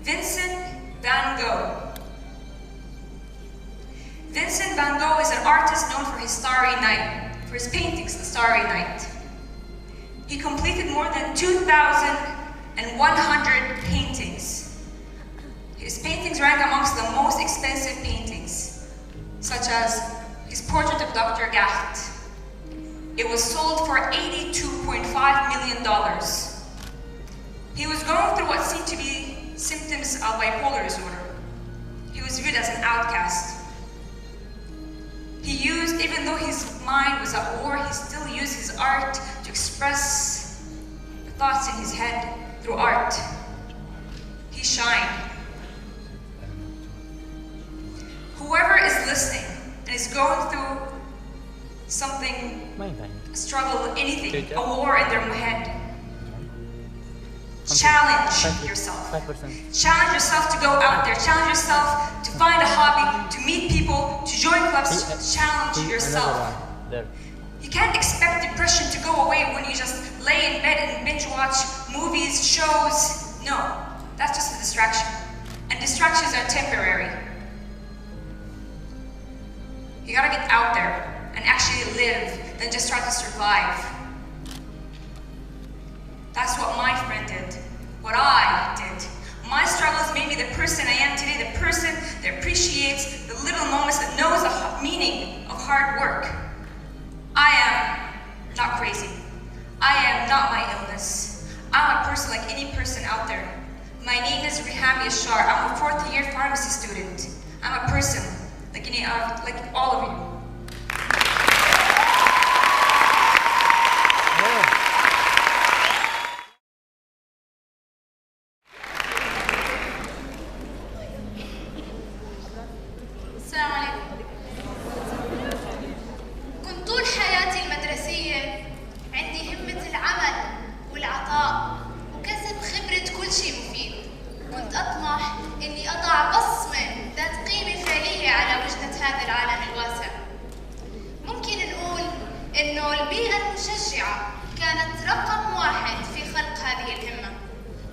Vincent van Gogh. Vincent van Gogh is an artist known for his Starry Night, for his paintings, The Starry Night. He completed more than 2,100 paintings. His paintings rank amongst the most expensive paintings, such as his portrait of Dr. Gacht. It was sold for $82.5 million. He was going through what seemed to be symptoms of bipolar disorder. He was viewed as an outcast. He used, even though his mind was at war, he still used his art to express the thoughts in his head through art. He shined. Whoever is listening and is going through something, a struggle, anything, a war in their head, challenge yourself. Challenge yourself to go out there. Challenge yourself to find a hobby, to meet people, to join clubs. Challenge yourself. You can't expect depression to go away when you just lay in bed and binge watch movies, shows. No, that's just a distraction. And distractions are temporary. You gotta get out there and actually live, than just try to survive. That's what my friend did. any person out there. My name is Rihami Ashar. I'm a 4th year pharmacy student. I'm a person, like all of you. السلام عليكم. كنت طول حياتي المدرسية عندي همة العمل والعطاء وكسب خبرة كل شيء مفيد. كنت أطمح إني أضع بصمة ذات قيمة فعلية على وجهة هذا العالم الواسع. ممكن نقول إنه البيئة المشجعة كانت رقم 1 في خلق هذه الهمة.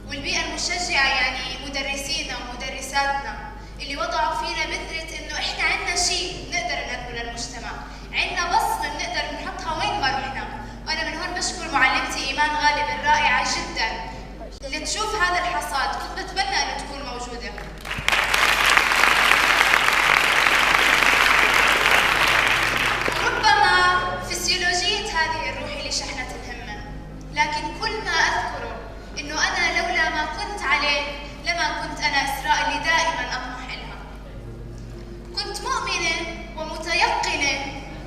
والبيئة المشجعة يعني مدرسينا ومدرساتنا اللي وضعوا فينا بذرة إنه إحنا عندنا شيء نقدر نقدمه للمجتمع، عندنا بصمة بنقدر نحطها وين ما رحنا. وأنا من هون بشكر معلمتي إيمان غالب الرائعة جدا اللي تشوف هذا الحصاد، كنت بتمنى إنه تكون موجودة. وربما فسيولوجية هذه الروح اللي شحنت الهمة، لكن كل ما أذكره إنه أنا لولا ما كنت عليه لما كنت أنا إسراء اللي دائما أطمح إلها. كنت مؤمنة ومتيقنة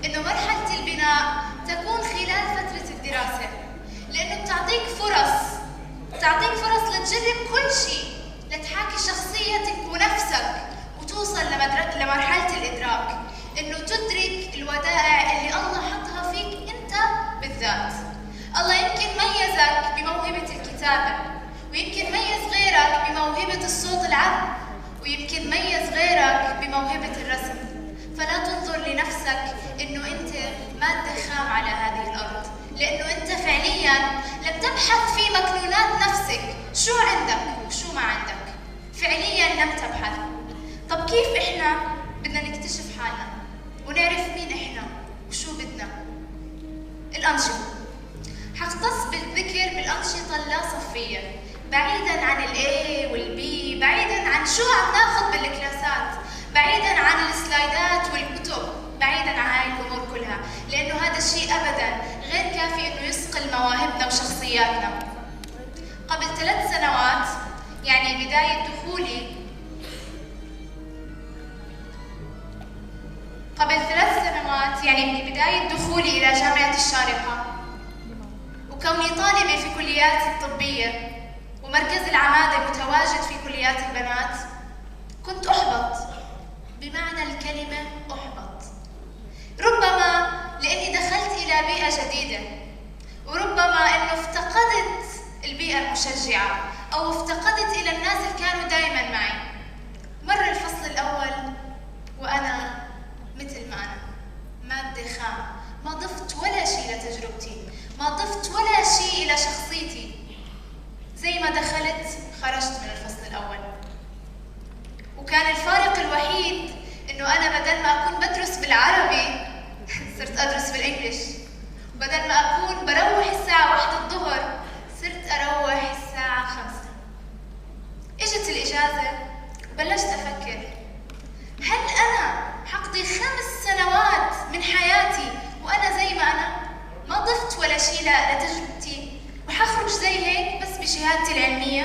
إنه مرحلة البناء تكون خلال فترة الدراسة، لأنه بتعطيك فرص لتجرب كل شيء، لتحاكي شخصيتك ونفسك وتوصل لمرحلة الإدراك، إنه تدرك الودائع اللي الله حطها فيك أنت بالذات. الله يمكن ميزك بموهبة الكتابة، ويمكن ميز غيرك بموهبة الصوت العذب، ويمكن ميز غيرك بموهبة الرسم. فلا تنظر لنفسك إنه أنت مادة خام على هذه الأرض، لأنه أنت فعلياً لم تبحث في مكنونات نفسك شو عندك وشو ما عندك. فعلياً لم تبحث. طب كيف إحنا بدنا نكتشف حالنا ونعرف مين إحنا وشو بدنا؟ الأنشطة. حختص بالذكر بالأنشطة اللا صفية، بعيداً عن الA والB، بعيداً عن شو عم ناخذ بالكلاسات، بعيداً عن السلايدات والكتب، بعيداً عن هاي الأمور كلها، لأنه هذا الشيء أبداً غير كافي إنه يصقل مواهبنا وشخصياتنا. قبل 3 سنوات يعني بداية دخولي إلى جامعة الشارقة، وكوني طالبة في كليات الطبية ومركز العمادة متواجد في كليات البنات، كنت أحبط بمعنى الكلمة أحبط. ربما لأني دخلت إلى بيئة جديدة، وربما أنه افتقدت البيئة المشجعة أو افتقدت إلى الناس اللي كانوا دائما معي. مر الفصل الأول وأنا مثل ما أنا، مادة خام، ما ضفت ولا شيء لتجربتي، ما ضفت ولا شيء إلى شخصيتي. زي ما دخلت خرجت من الفصل الأول. وكان الفارق الوحيد إنه أنا بدل ما أكون بدرس بالعربي صرت أدرس بالإنجليش، وبدل ما أكون بروح الساعة 1 الظهر صرت أروح الساعة 5. إجت الإجازة وبلشت أفكر، هل أنا حقضي 5 سنوات من حياتي وأنا زي ما أنا ما ضفت ولا شيء لتجربتي وحخرج زي هيك بس بشهادتي العلمية؟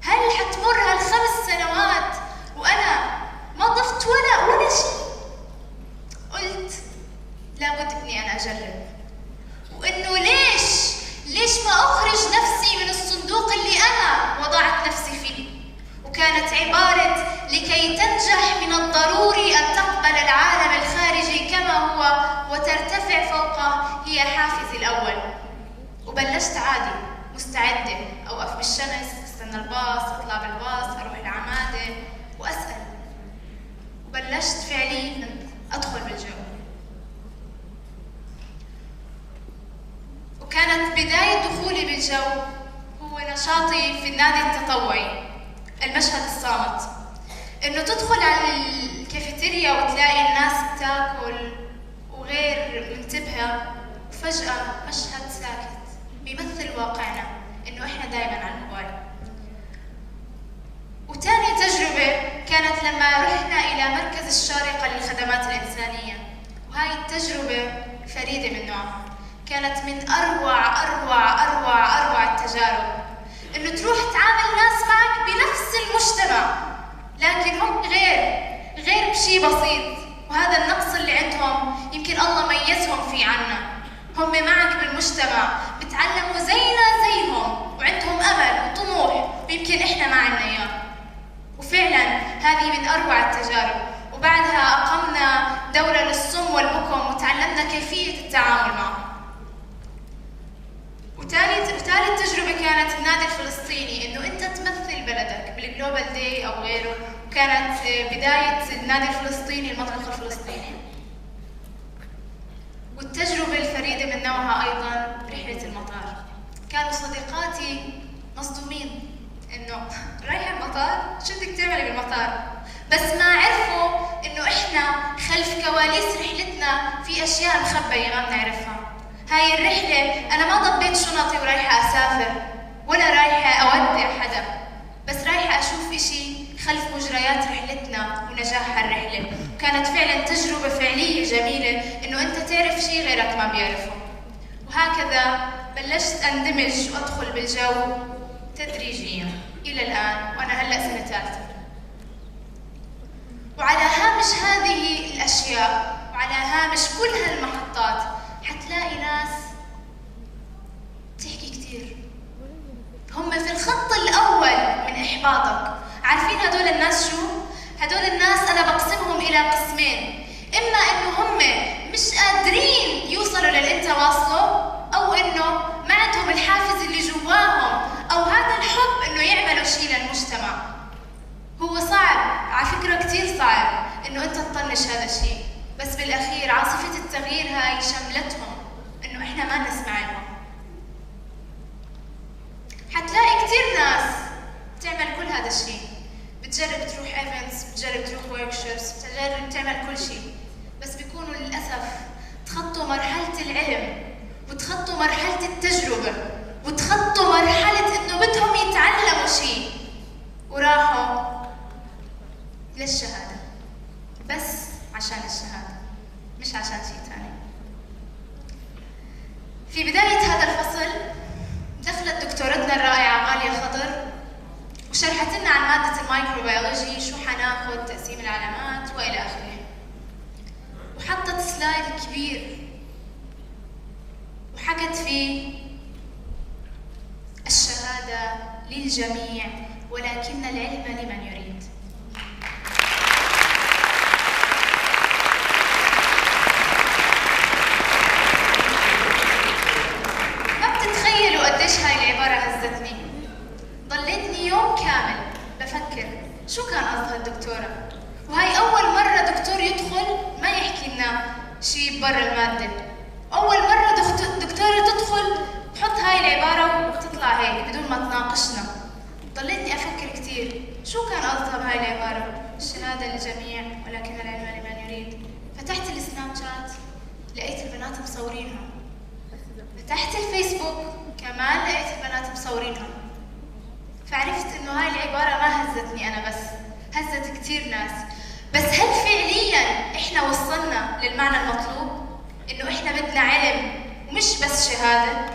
هل حتمر هال5 سنوات وأنا ما ضفت ولا شيء؟ قلت لابد إني أنا أجرب، وإنه ليش ما أخرج نفسي من الصندوق اللي أنا وضعت نفسي فيه. وكانت عبارة لكي تنجح من الضروري أن تقبل العالم الخارجي كما هو وترتفع فوقه، هي حافزي الأول. وبلشت عادي مستعدة أوقف بالشمس، استنى الباص، أطلع بالباص، أروح العمادة وأسأل. وبلشت فعليا أدخل بالجو. وكانت بداية دخولي بالجو هو نشاطي في النادي التطوعي المشهد الصامت. إنه تدخل على الكافيتيريا وتلاقي الناس بتاكل وغير منتبهة، وفجأة مشهد ساكت بيمثل واقعنا إنه إحنا دائما على الموبايل. وتاني تجربة كانت لما رحنا إلى مركز الشارقة للخدمات الإنسانية، وهاي التجربة فريدة من نوعها، كانت من أروع التجارب. إنه ولكن هم غير بشي بسيط، وهذا النقص اللي عندهم يمكن الله ميزهم فيه عنا. هم معك بالمجتمع، بتعلموا زينا زيهم، وعندهم أمل وطموح، ويمكن إحنا ما عنا إياه. وفعلا هذه من أروع التجارب. وبعدها أقمنا دورة للصم والبكم وتعلمنا كيفية التعامل معهم. وثالث تجربة كانت النادي الفلسطيني، إنه أنت تمثل بلدك بالجلوبال داي أو غيره، وكانت بداية النادي الفلسطيني المطبخ الفلسطيني. والتجربة الفريدة من نوعها أيضاً رحلة المطار. كانوا صديقاتي مصدومين إنه رايحة المطار؟ شو بدك تعملي بالمطار؟ بس ما عرفوا إنه إحنا خلف كواليس رحلتنا في أشياء مخبية ما بنعرفها. هاي الرحلة أنا ما ضبيت شنطي ورايحة أسافر، ولا رايحة أودع حدا، بس رايحة أشوف إشي خلف مجريات رحلتنا ونجاح الرحلة. كانت فعلاً تجربة فعلية جميلة، إنه أنت تعرف شي غيرك ما بيعرفه. وهكذا بلشت أندمج وأدخل بالجو تدريجياً إلى الآن، وأنا هلأ سنة ثالثة. وعلى هامش هذه الأشياء وعلى هامش كل هالمحطات حتلاقي ناس تحكي كتير، هم في الخط الأول من إحباطك. عارفين هدول الناس شو؟ هدول الناس أنا بقسمهم إلى قسمين، إما إنه هم مش قادرين يوصلوا للي أنت واصله، أو إنه ما عندهم الحافز اللي جواهم، أو هذا الحب إنه يعملوا شيء للمجتمع. هو صعب على فكرة، كتير صعب إنه أنت تطنش هذا الشيء، بس بالأخير عاصفة التغيير هاي شملتهم إنه إحنا ما نسمع لهم. حتلاقي كتير ناس بتعمل كل هذا الشيء، بتجرب تروح ايفنتس، بتجرب تروح وركشوبس، بتجرب تعمل كل شيء، بس بيكونوا للأسف تخطوا مرحلة العلم، وتخطوا مرحلة التجربة، وتخطوا مرحلة إنه بدهم يتعلموا شيء، وراحوا للشهادة بس عشان الشهادة، مش عشان شيء ثاني. في بداية هذا الفصل دخلت دكتورتنا الرائعة غالية خضر وشرحت لنا عن مادة الميكروبيولوجي، شو حناخد، تقسيم العلامات وإلى آخره. وحطت سلايد كبير وحكت فيه الشهادة للجميع ولكن العلم لمن يريد. ما بتتخيلوا قديش هاي العبارة هزتني. ضليتني يوم كامل بفكر شو كان قصدها الدكتورة، وهي أول مرة دكتور يدخل ما يحكي لنا شيء برا المادة. أول مرة دكتورة تدخل تحط هاي العبارة وتطلع هيك بدون ما تناقشنا. ضليتني أفكر كثير شو كان قصدها بهاي العبارة، الشهادة للجميع ولكن العلم لمن يريد. فتحت السناب شات لقيت البنات مصورينها، فتحت الفيسبوك كمان لقيت البنات مصورينها. فعرفت إنه هاي العبارة ما هزتني أنا بس، هزت كثير ناس. بس هل فعلياً إحنا وصلنا للمعنى المطلوب؟ إنه إحنا بدنا علم ومش بس شهادة؟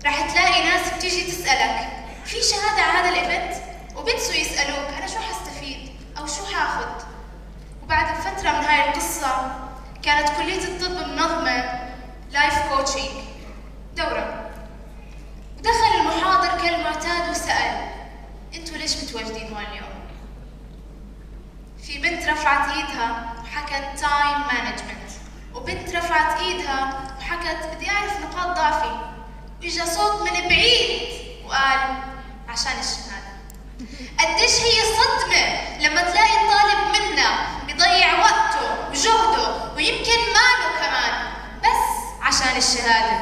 رح تلاقي ناس بتيجي تسألك في شهادة على هذا الإيفنت، وبنسوا يسألوك أنا شو حستفيد أو شو حاخد. وبعد فترة من هاي القصة كانت كلية الطب منظمة لايف كوتشنج دورة، ودخل المحاضر كالمعتاد وسأل انتوا ليش متواجدين هون اليوم؟ في بنت رفعت ايدها وحكت تايم مانجمنت، وبنت رفعت ايدها وحكت بدي اعرف نقاط ضعفي، واجا صوت من بعيد وقال عشان الشهادة. قديش هي صدمة لما تلاقي الطالب منا بيضيع وقته وجهده ويمكن ماله كمان بس عشان الشهادة،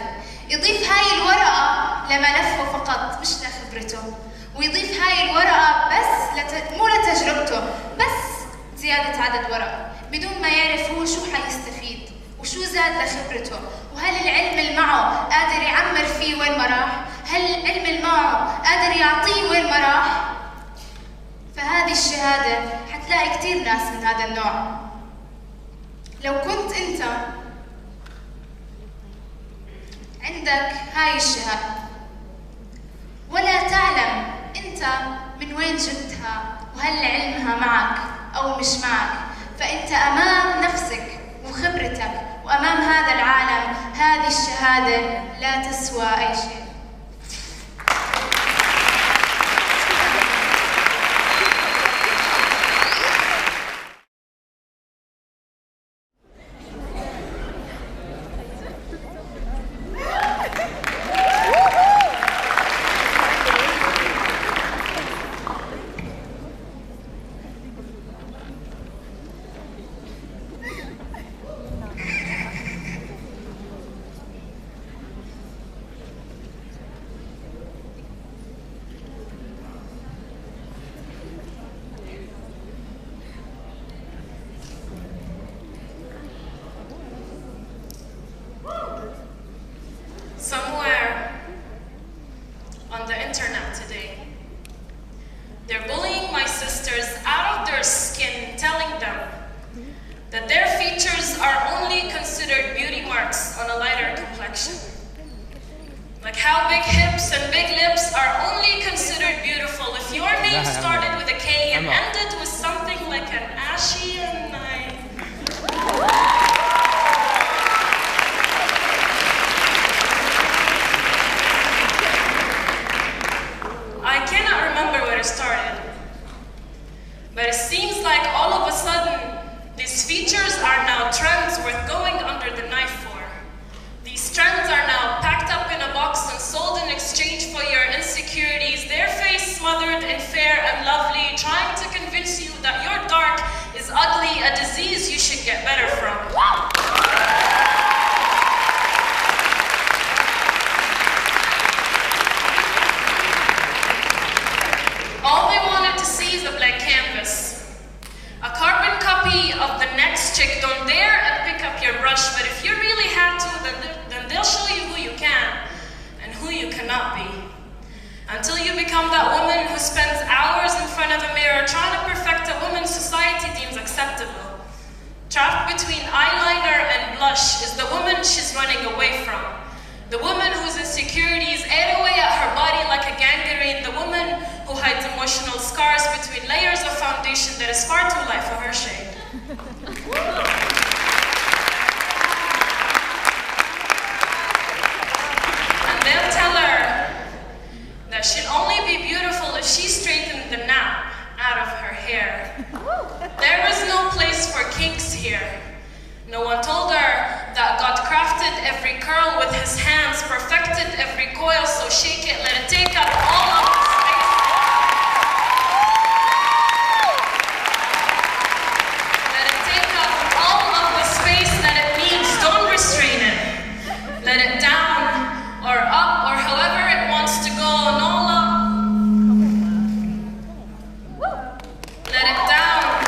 يضيف هاي الورقة لملفه فقط مش لخبرته، ويضيف هاي الورقة بس مو لتجربته بس زيادة عدد ورق، بدون ما يعرف هو شو حيستفيد وشو زاد لخبرته، وهل العلم اللي معه قادر يعمر فيه وين ما راح، هل العلم اللي معه قادر يعطيه وين ما راح. فهذه الشهادة حتلاقي كتير ناس من هذا النوع. لو كنت أنت عندك هاي الشهادة ولا تعلم أنت من وين جبتها وهل علمها معك أو مش معك، فأنت أمام نفسك وخبرتك وأمام هذا العالم هذه الشهادة لا تسوى أي شيء. Somewhere on the internet today, they're bullying my sisters out of their skin, telling them that their features are only considered beauty marks on a lighter complexion. Like how big hips and big lips are only considered beautiful if your name started with a K and ended with something like an ashy and I cannot remember where it started, but it seems like all of a sudden these features are now trends worth going under the knife for. These trends are now packed up in a box and sold in exchange for your insecurities, their face smothered in fair and lovely, trying to convince you that your dark is ugly, a disease you should get better from. All they wanted to see is a blank canvas. A carbon copy of the next chick. Don't dare and pick up your brush, but if you really had to, then they'll show you who you can and who you cannot be. Until you become that woman who spends hours in front of the mirror trying to perfect a woman society deems acceptable. Trapped between eyeliner and blush is the woman she's running away from. The woman whose insecurities ate away at her body like a gangrene. The woman who hides emotional scars between layers of foundation that is far too light for her shade. And they'll tell her that she'll only be beautiful if she straightened the nap out of her hair. There is no place for kinks here. No one told her that God crafted every curl with his hands, perfected every coil, so shake it, let it take up all of the space. Let it take up all of the space that it needs. Don't restrain it. Let it down or up or however it wants to go. No love. Let it down.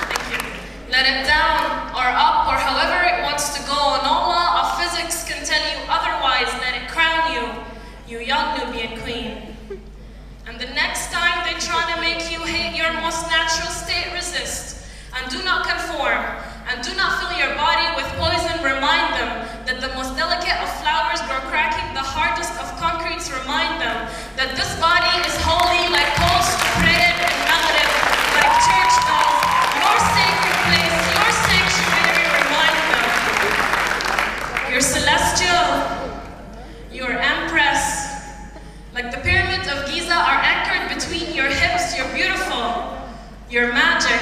Thank you. Let it down or up or however it wants to go. No law of physics can tell you otherwise. Let it crown you, you young Nubian queen. And the next time they try to make you hate your most natural state, resist. And do not conform. And do not fill your body with poison. Remind them that the most delicate of flowers grow cracking the hardest of concretes. Remind them that this body is holy like post prayed in Maghrib, like church bells. Your sacred place, your sanctuary. Remind them. You're celestial. You're empress. Like the pyramids of Giza are anchored between your hips. You're beautiful. You're magic.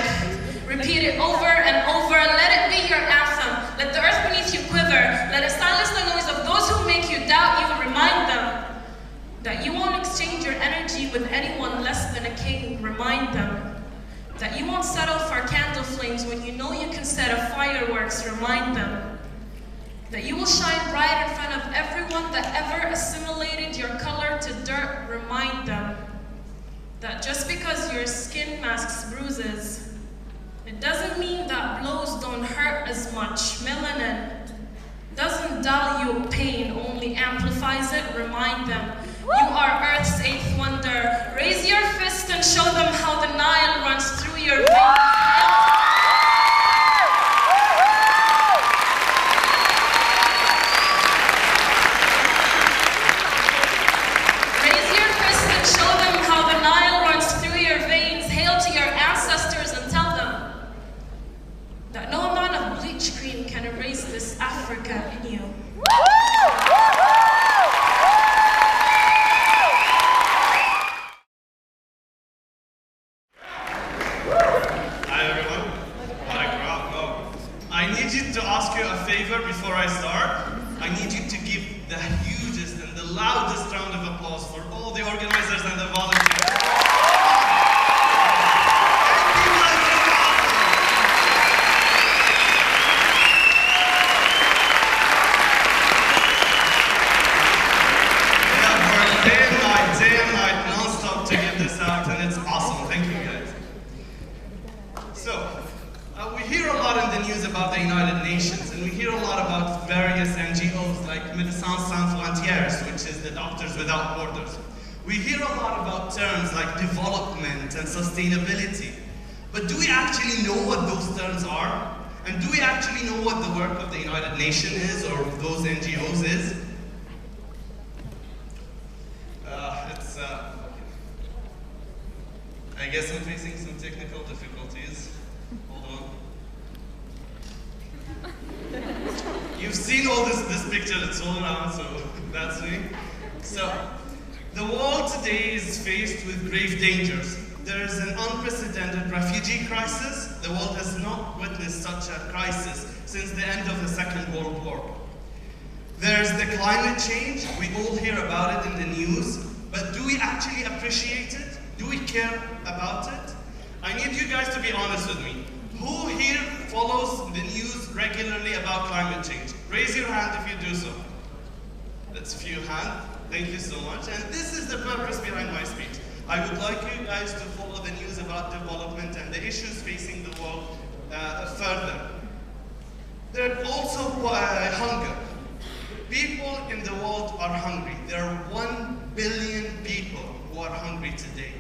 Repeat it over and over. Let it be your anthem. Let the earth beneath you quiver. Let it silence the noise of those who make you doubt you. Remind them that you won't exchange your energy with anyone less than a king. Remind them that you won't settle for candle flames when you know you can set up fireworks. Remind them that you will shine bright in front of everyone that ever assimilated your color to dirt. Remind them that just because your skin masks bruises, it doesn't mean that blows don't hurt as much. Melanin doesn't dull you pain, only amplifies it. Remind them, you are Earth's eighth wonder. Raise your fist and show them how the Nile runs through your veins. Raise your fist and show them how the Nile runs through your veins. Hail to your ancestors and tell them you to ask you a favor before I start. I need you to give the hugest and the loudest round of applause for all the organizers and the volunteers. They have worked day and night, non-stop to get this out, and it's awesome. Thank you, guys. So, we hear a lot in the news about the United Nations, and we hear a lot about various NGOs like Médecins Sans Frontières, which is the Doctors Without Borders. We hear a lot about terms like development and sustainability. But do we actually know what those terms are? And do we actually know what the work of the United Nations is, or those NGOs is? I guess I'm facing some technical difficulties. Hold on. You've seen all this picture, it's all around, so that's me. So, the world today is faced with grave dangers. There is an unprecedented refugee crisis. The world has not witnessed such a crisis since the end of the Second World War. There's the climate change. We all hear about it in the news, but do we actually appreciate it? Do we care about it? I need you guys to be honest with me. Who here follows the news regularly about climate change? Raise your hand if you do so. That's a few hands. Thank you so much. And this is the purpose behind my speech. I would like you guys to follow the news about development and the issues facing the world further. There's also hunger. People in the world are hungry. There are 1 billion people who are hungry today.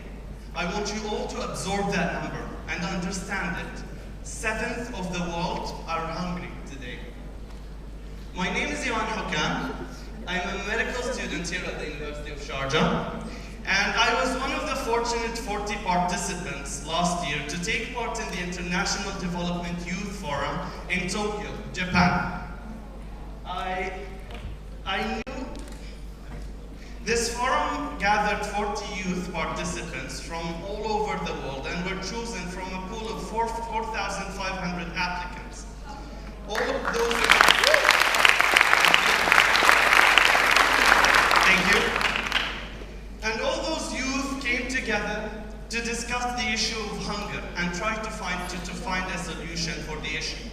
I want you all to absorb that number and understand it. 1/7 of the world are hungry today. My name is Iwan Hokam. I'm a medical student here at the University of Sharjah. And I was one of the fortunate 40 participants last year to take part in the International Development Youth Forum in Tokyo, Japan. I knew this forum gathered 40 youth participants from all over the world and were chosen from a pool of 4,500 applicants. All of those... Thank you. And all those youth came together to discuss the issue of hunger and try to find a solution for the issue.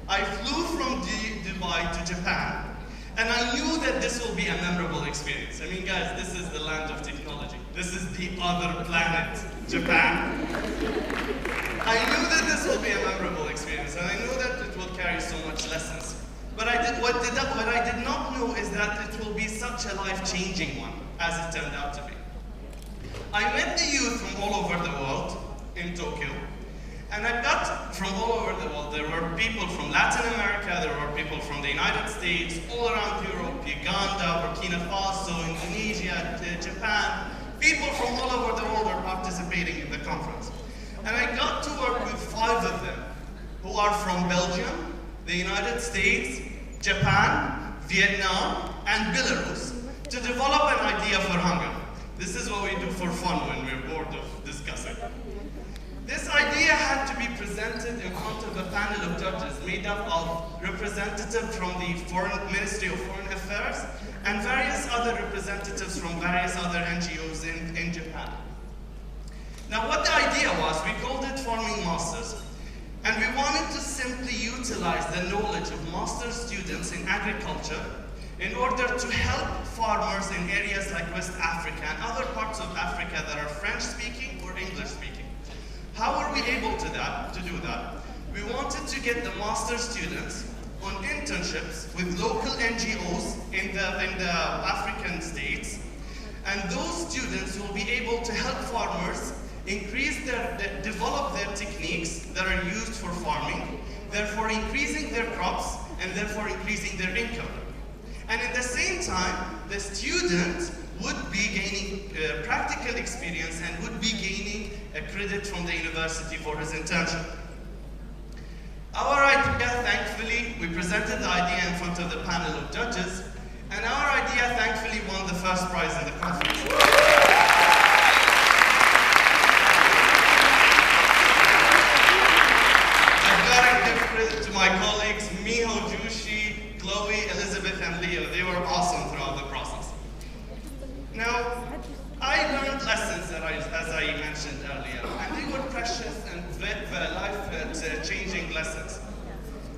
I flew from Dubai to Japan, and I knew that this will be a memorable experience. I mean, guys, this is the land of technology. This is the other planet, Japan. I knew that this will be a memorable experience, and I knew that it will carry so much lessons. But what I did not know is that it will be such a life-changing one, as it turned out to be. I met the youth from all over the world in Tokyo, and I got from all over the world. There were people from Latin America, there were people from the United States, all around Europe, Uganda, Burkina Faso, Indonesia, Japan. People from all over the world are participating in the conference. And I got to work with 5 of them, who are from Belgium, the United States, Japan, Vietnam, and Belarus, to develop an idea for hunger. This is what we do for fun when we're bored of discussing. This idea had to be presented in front of a panel of judges made up of representatives from the Ministry of Foreign Affairs and various other representatives from various other NGOs in Japan. Now, what the idea was, we called it Farming Masters. And we wanted to simply utilize the knowledge of master's students in agriculture in order to help farmers in areas like West Africa and other parts of Africa that are French-speaking or English-speaking. How were we able to do that? We wanted to get the master's students on internships with local NGOs in the African states, and those students will be able to help farmers develop their techniques that are used for farming, therefore increasing their crops and therefore increasing their income. And at the same time, the student would be gaining practical experience and would be gaining a credit from the university for his internship. Our idea, thankfully, we presented the idea in front of the panel of judges, and our idea, thankfully, won the first prize in the conference. I've got to give credit to my colleagues, they were awesome throughout the process. Now, I learned lessons as I mentioned earlier, and they were precious and life-changing lessons.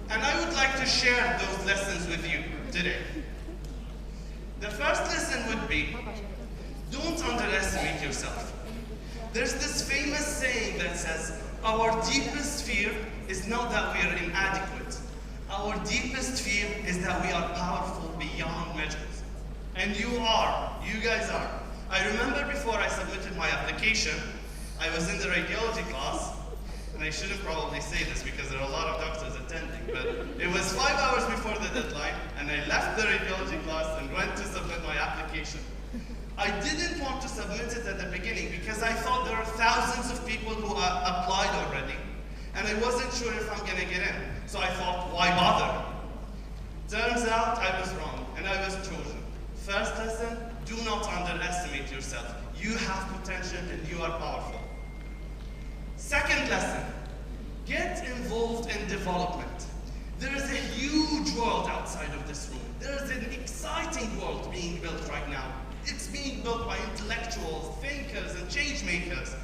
And I would like to share those lessons with you today. The first lesson would be, don't underestimate yourself. There's this famous saying that says, our deepest fear is not that we are inadequate. Our deepest fear is that we are powerful beyond measures. And you guys are. I remember before I submitted my application, I was in the radiology class, and I shouldn't probably say this because there are a lot of doctors attending, but it was 5 hours before the deadline, and I left the radiology class and went to submit my application. I didn't want to submit it at the beginning because I thought there are thousands of people who applied already, and I wasn't sure if I'm gonna get in. So I thought, why bother? Turns out I was wrong, and I was chosen. First lesson, do not underestimate yourself. You have potential and you are powerful. Second lesson, get involved in development. There is a huge world outside of this room. There is an exciting world being built right now. It's being built by intellectuals, thinkers, and change makers.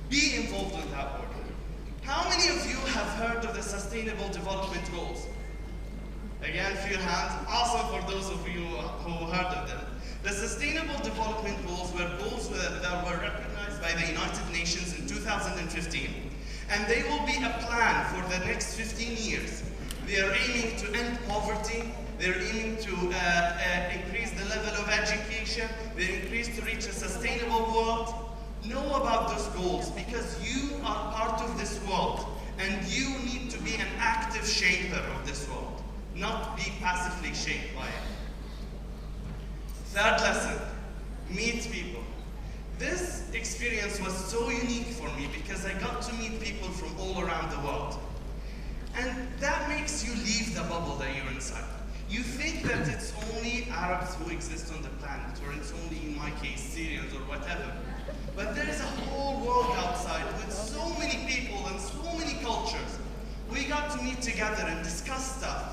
Be involved in that work. How many of you have heard of the Sustainable Development Goals? Again, few hands. Awesome for those of you who heard of them. The Sustainable Development Goals were goals that were recognized by the United Nations in 2015. And they will be a plan for the next 15 years. They are aiming to end poverty. They're aiming to increase the level of education. They're increased to reach a sustainable world. Know about those goals because you are part of this world and you need to be an active shaper of this world, not be passively shaped by it. Third lesson, meet people. This experience was so unique for me because I got to meet people from all around the world. And that makes you leave the bubble that you're inside. You think that it's only Arabs who exist on the planet, or it's only, in my case, Syrians or whatever. But there is a whole world outside with so many people and so many cultures. We got to meet together and discuss stuff.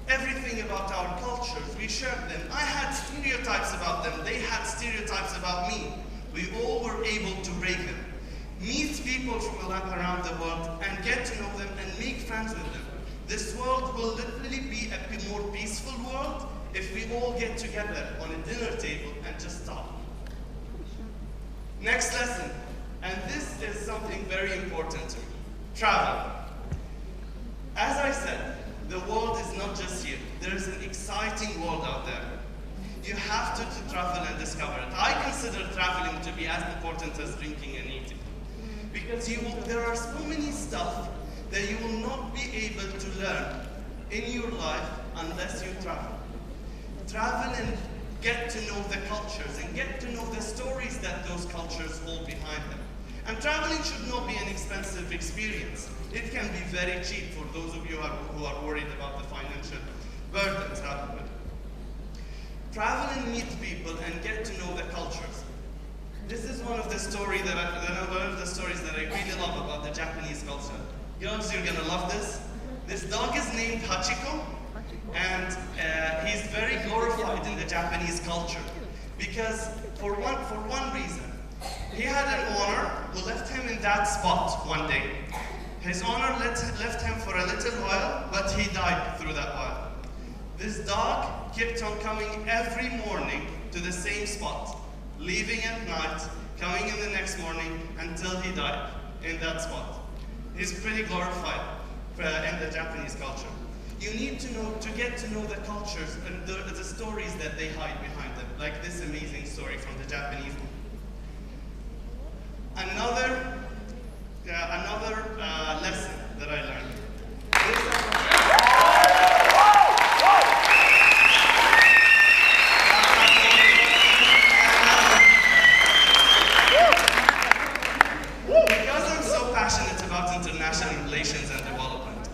Everything about our cultures, we shared them. I had stereotypes about them, they had stereotypes about me. We all were able to break them. Meet people from around the world and get to know them and make friends with them. This world will literally be a more peaceful world if we all get together on a dinner table and just talk. Next lesson, and this is something very important to me, travel. As I said, the world is not just here. There is an exciting world out there. You have to travel and discover it. I consider traveling to be as important as drinking and eating. Because there are so many stuff that you will not be able to learn in your life unless you travel. Travel and get to know the cultures and get to know the stories that those cultures hold behind them. And traveling should not be an expensive experience. It can be very cheap for those of you who are worried about the financial burdens out of it. Travel and meet people and get to know the cultures. This is one of the stories that I really love about the Japanese culture. Girls, you're gonna love this. This dog is named Hachiko, and he's very glorified in the Japanese culture because for one reason, he had an owner who left him in that spot one day. His owner left him for a little while, but he died through that while. This dog kept on coming every morning to the same spot, leaving at night, coming in the next morning until he died in that spot. He's pretty glorified in the Japanese culture. You need to get to know the cultures and the stories that they hide behind them, like this amazing story from the Japanese. Another lesson that I learned. Because I'm so passionate about international relations and development,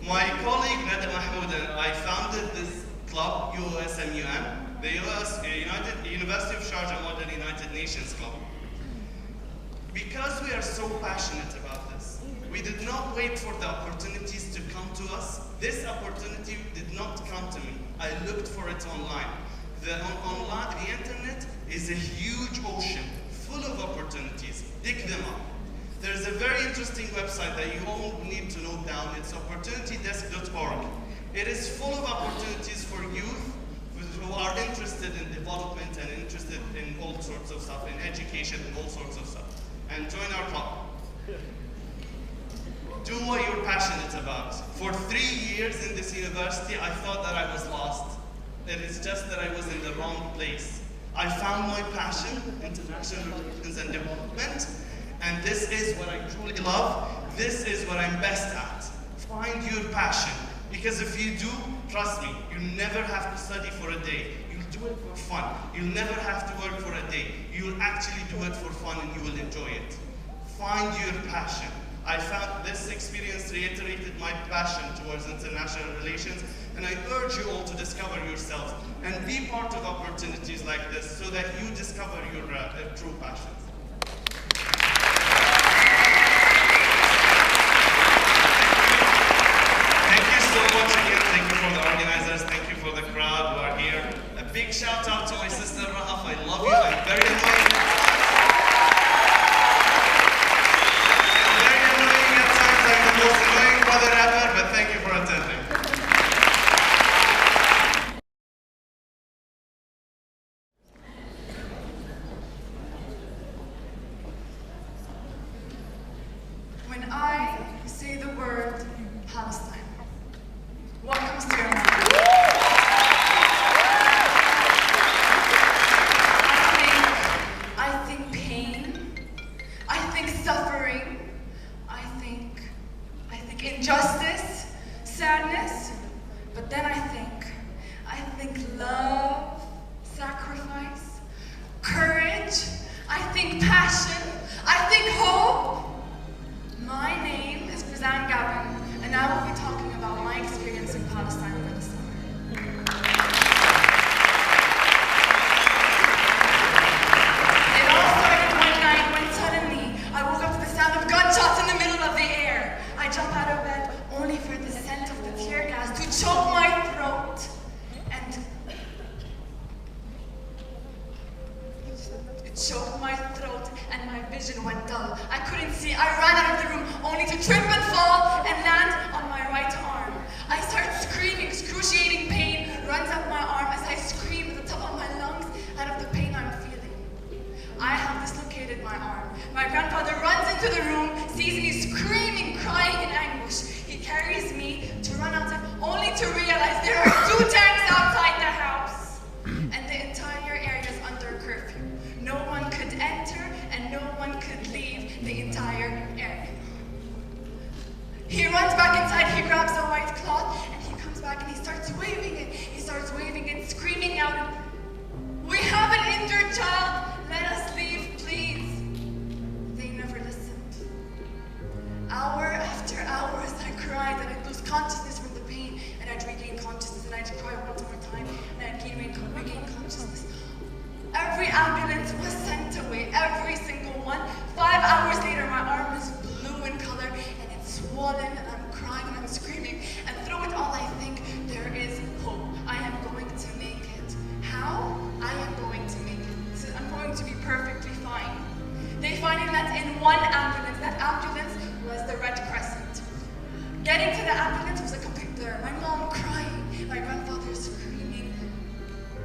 my colleague Nada Mahmoud and I founded this club, UOS, the University of Sharjah Modern United Nations Club. Because we are so passionate about this, we did not wait for the opportunities to come to us. This opportunity did not come to me. I looked for it online. The internet is a huge ocean full of opportunities. Dig them up. There's a very interesting website that you all need to note down. It's opportunitydesk.org. It is full of opportunities for youth who are interested in development and interested in all sorts of stuff, in education and all sorts of stuff. And join our club. Do what you're passionate about. For 3 years in this university, I thought that I was lost. It is just that I was in the wrong place. I found my passion, international relations and development, and this is what I truly love. This is what I'm best at. Find your passion, because if you do, trust me, you never have to study for a day. You'll do it for fun. You'll never have to work for a day. You'll actually do it for fun and you will enjoy it. Find your passion. I found this experience reiterated my passion towards international relations, and I urge you all to discover yourself and be part of opportunities like this so that you discover your true passions. Thank you so much again. Thank you for the organizers. Thank you for the crowd who are here. A big shout out to my sister Rahaf. I love you. I'm very annoying. Most annoying brother ever, but thank you for attending. When I say the word Palestine, what comes to your mind? I think pain. I think suffering. I think injustice, sadness, but then I think love, sacrifice, courage, I think passion, I think hope. My name is Razan Gavin, and I will be talking about my experience in Palestine over the summer. It all started one night when suddenly I woke up to the sound of gunshots in the middle of the air. I jump out of bed only for the scent of the tear gas to choke my throat. And it choked my throat and my vision went dull. I couldn't see. I ran out of the room only to trip and fall and land on my right arm. I start screaming. Excruciating pain runs up my arm as I scream at the top of my lungs out of the pain I'm feeling. I have dislocated my arm. My grandfather runs into the room, sees me screaming, crying in anguish. He carries me to run outside, only to realize there are 2 tanks outside the house. And the entire area is under curfew. No one could enter and no one could leave the entire area. He runs back inside, he grabs a white cloth, and he comes back and he starts waving it. He starts waving it, screaming out, "We have an injured child, let us leave, please." They never listened. Hour after hour, as I cried and I'd lose consciousness from the pain, and I'd regain consciousness, and I'd cry one more time, and I'd regain consciousness. Every ambulance was sent away, every single one. 5 hours later, my arm is blue in color, and it's swollen, and I'm crying and I'm screaming. And through it all, I think there is hope. I am going to make it. How? I am going to make it. I'm going to be perfectly fine. They finally let in one ambulance. That ambulance was the Red Crescent. Getting to the ambulance was a complete blur. My mom crying, my grandfather screaming.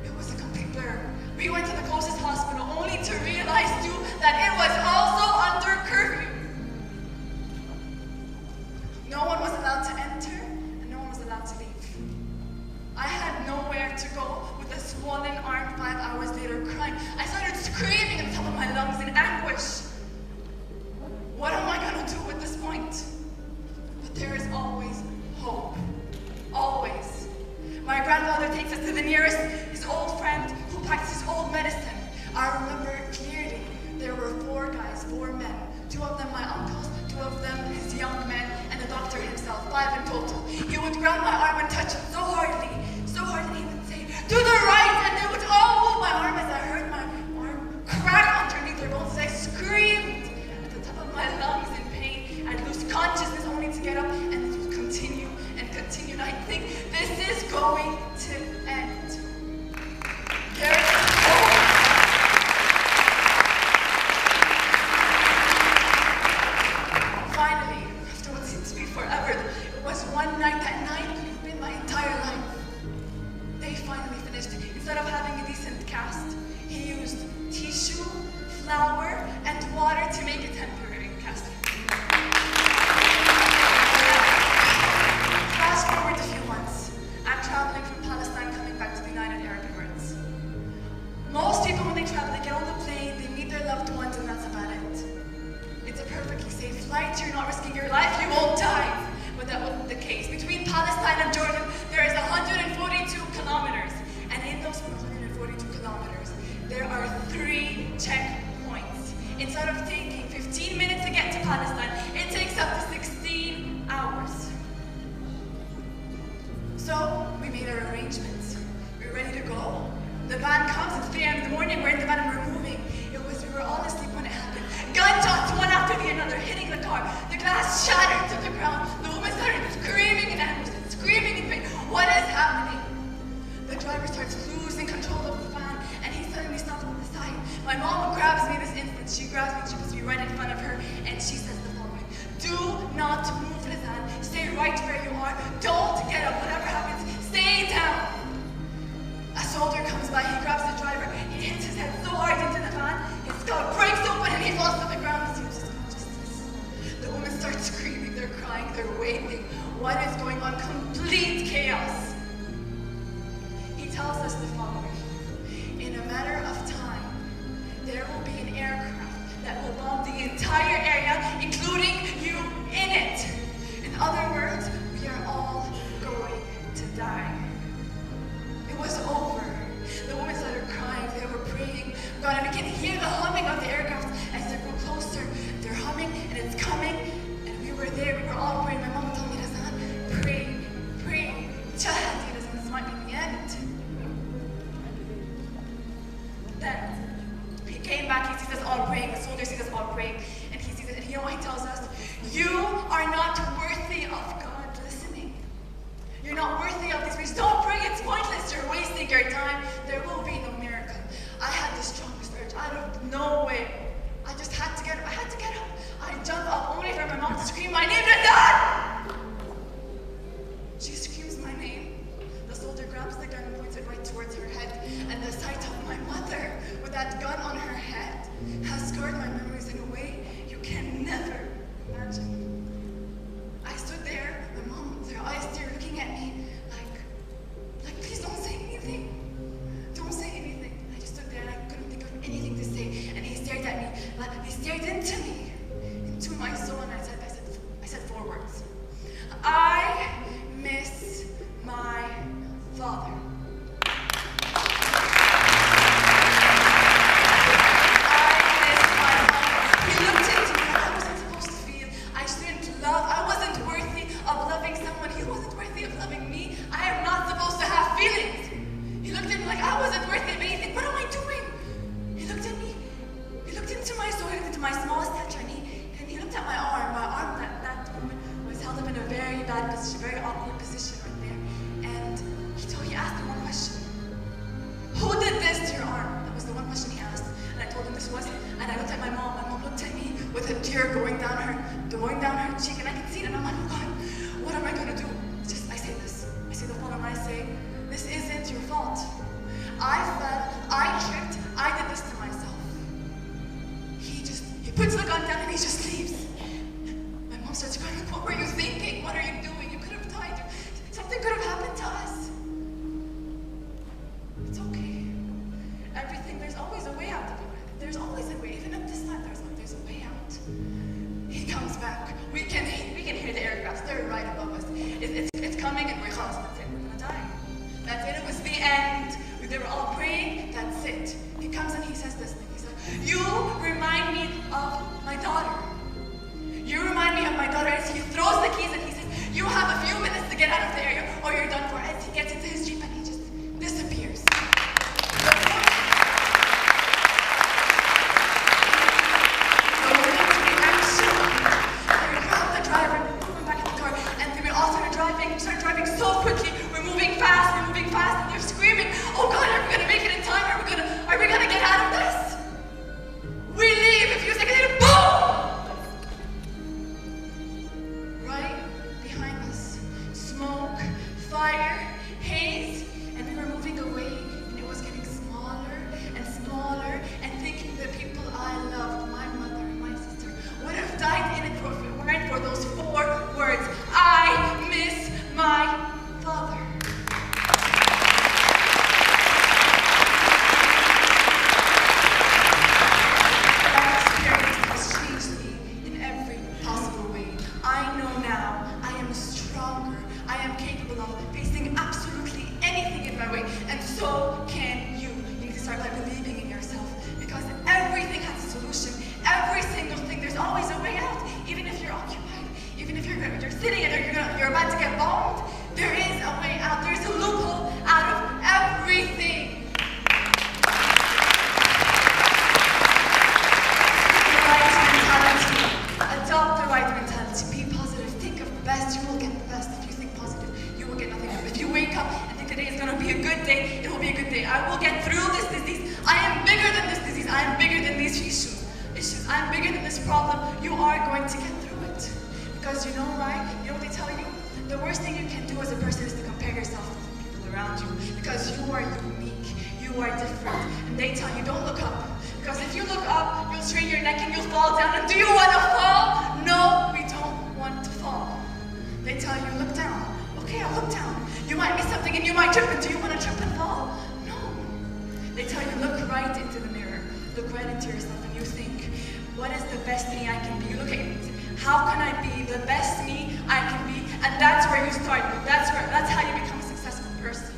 It was a complete blur. We went to the closest hospital only to realize too that it was also under curfew. No one was allowed to enter and no one was allowed to leave. I had nowhere to go with a swollen arm 5 hours later crying. I started screaming at the top of my lungs in anguish. What am I going to do at this point? But there is always hope. Always. My grandfather takes us to the nearest, his old friend who packs his old medicine. I remember clearly there were 4 guys, 4 men. 2 of them my uncles, 2 of them his young men, and the doctor himself, 5 in total. He would grab my arm and touch it so hardly, he would say, "To the right," and they would all move my arm as I heard my arm crack underneath their bones as I screamed consciousness only to get up, and it will continue and continue. And I think this is going to end. There is hope. Finally, after what seemed to be forever, it was one night. That night could have been my entire life. They finally finished. Instead of having a decent cast, he used tissue, flour, and water to make a temporary cast. Fast forward a few months. I'm traveling from Palestine, coming back to the United Arab Emirates. Most people, when they travel, they get on the plane, they meet their loved ones, and that's about it. It's a perfectly safe flight. You're not risking your life. You won't die. But that wasn't the case. Between Palestine and Jordan, there is 142 kilometers. And in those 142 kilometers, there are 3 checkpoints. Instead of taking 15 minutes to get to Palestine, it takes up to 16 hours. So we made our arrangements. We're ready to go. The van comes, it's 3 a.m. in the morning, we're in the van and we're moving. We were all asleep when it happened. Gunshots, one after the other, hitting the car. The glass shattered to the ground. The woman started screaming in anguish, screaming in pain. What is happening? The driver starts losing control of the van, and he suddenly stops on the side. My mom grabs me this instant. She grabs me, she puts me right in front of her, and she says the following: do not move, Razan. Stay right where you are. Don't get up. Whatever happens, stay down. A soldier comes by, he grabs the driver, he hits his head so hard into the van, his skull breaks open and he falls to the ground as he loses consciousness. The women start screaming, they're crying, they're wailing. What is going on? Complete chaos. He tells us the following: in a matter of time, there will be an aircraft that will bomb the entire area, including you in it. In other words, we are all going to die. It was over. The women started crying, they were praying. God, and we can hear the humming of the aircraft as they go closer. They're humming and it's coming. And we were there, we were all praying. My mom told me, Razan, pray, pray. Jahadi, Razan, this might be the end. Then he came back, he sees us all praying, the soldier sees us all praying, and he sees it, and you know what he tells us? You are not worthy of God listening. You're not worthy of these prayers. Don't pray, it's pointless. You're wasting your time. There will be no miracle. I had the strongest urge out of nowhere. I just had to get up. I had to get up. I jumped up only for my mom to scream my name, Razan! She screams my name. The soldier grabs the gun and points it right towards her head. And the sight of my mother with that gun on her head has scarred my memories in a way you can never imagine. I stood there, my mom, their eyes there looking at me like, please don't say anything. Don't say anything. I just stood there and I couldn't think of anything to say. And he stared at me, he stared into me, into my soul, and I said 4 words. I miss my father. Going down her cheek, and I can see it, and I'm like, oh God, what am I going to do? I say this. I say the following. I say, this isn't your fault. I fell, I tripped, I did this to myself. He puts the gun down and he just leaves. My mom starts crying, what were you thinking? What are you doing? You could have died. Something could have happened to us. It's okay. Everything, there's always a way out of it. There's always a way. Even at this time, there's a way out. He comes back. We can hear the aircrafts. They're right above us. It's coming, and we're lost. That's it. We're gonna die. That's it. It was the end. They were all praying. That's it. He comes and he says this thing. He said, "You remind me of my daughter. You remind me of my daughter." As he throws the keys and he says, "You have a few minutes to get out of the area, or you're done for." As he gets into his jeep and he just disappears. The driver You are going to get through it. Because you know why? You know what they tell you? The worst thing you can do as a person is to compare yourself to the people around you. Because you are unique. You are different. And they tell you, don't look up. Because if you look up, you'll strain your neck and you'll fall down. And do you want to fall? No, we don't want to fall. They tell you, look down. Okay, I'll look down. You might miss something and you might trip. And do you want to trip and fall? No. They tell you, look right into the mirror. Look right into yourself and you think, what is the best me I can be? You look at it. How can I be the best me I can be? And that's where you start. That's how you become a successful person.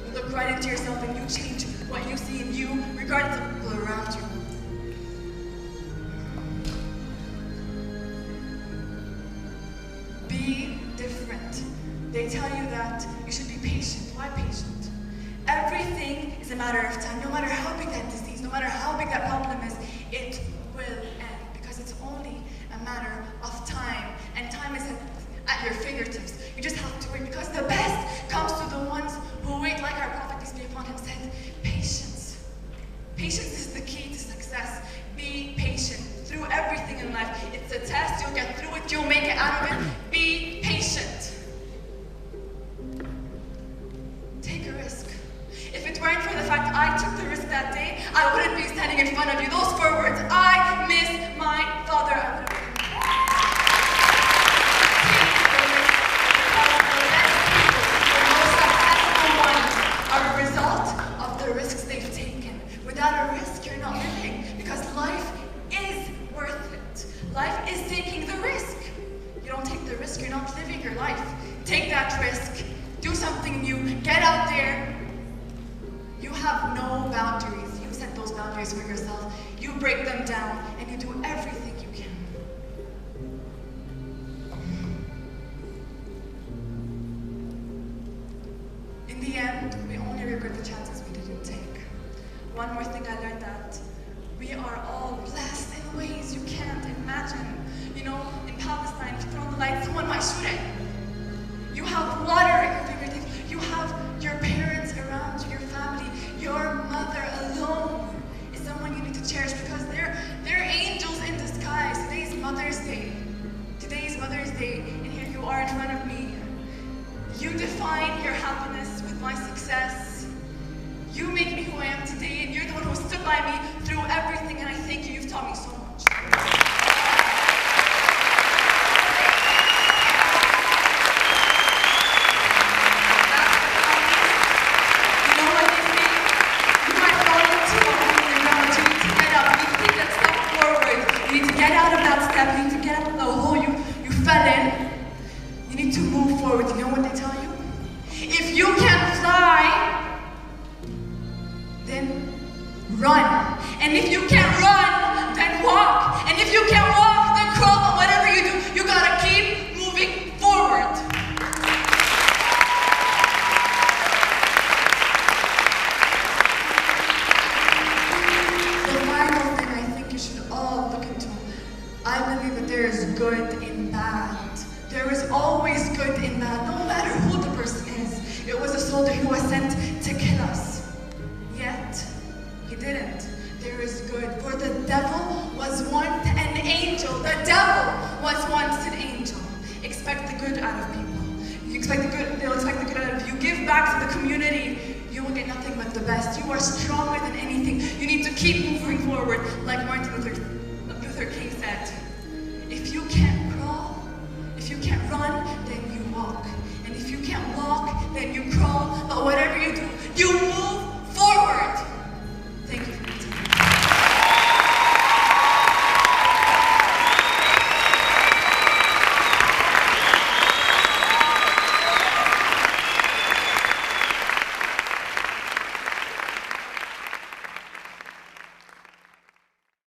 You look right into yourself and you change what you see in you, regardless of people around you. Be different. They tell you that you should be patient. Why patient? Everything is a matter of time. No matter how big that disease, no matter how big that problem is, it will end. Because it's only a matter of time. And time is at your fingertips. You just have to wait. Because the best comes to the ones who wait. Like our Prophet, peace be upon him, said, patience. Patience is the key to success. Be patient through everything in life. It's a test. You'll get through it. You'll make it out of it. Be patient. Take a risk. If it weren't for the fact I took the risk that day, I wouldn't be standing in front of you. Those 4 words, I miss my father. I wouldn't be. Are a result of the risks they've taken. Without a risk, you're not living, because life is worth it. Life is taking the risk. You don't take the risk, you're not living your life. Take that risk, do something new, get out there. You have no boundaries. You set those boundaries for yourself. You break them down, and you do everything you can. In the end, we only regret the chances we didn't take. One more thing I learned, that we are all blessed in ways you can't imagine. You know, in Palestine, if you turn on the light, someone might shoot it. You have water at your fingertips. You have your parents around you, your family. Your mother alone is someone you need to cherish, because they're angels in disguise. Today's Mother's Day. Today's Mother's Day, and here you are in front of me. You define your happiness with my success. You make me who I am today, and you're the one who stood by me through everything, and I thank you. You've taught me so much. You know what they say? You might fall into a hole in the ground. You need to get up. You need to take that step forward. You need to get out of that step. You need to get out of the hole you fell in. You need to move forward. You know what they tell you? If you can fly, then run. And if you can't run, then walk. And if you can't walk, then crawl. But whatever you do, you gotta keep moving forward. The final thing I think you should all look into, I believe that there is good in bad. There is always good in bad, no matter who the person is. It was a soldier who was sent to kill us. Yet, he didn't. There is good. For the devil was once an angel. The devil was once an angel. Expect the good out of people. You expect the good, they'll expect the good out of you. Give back to the community. You will get nothing but the best. You are stronger than anything. You need to keep moving forward like Martin Luther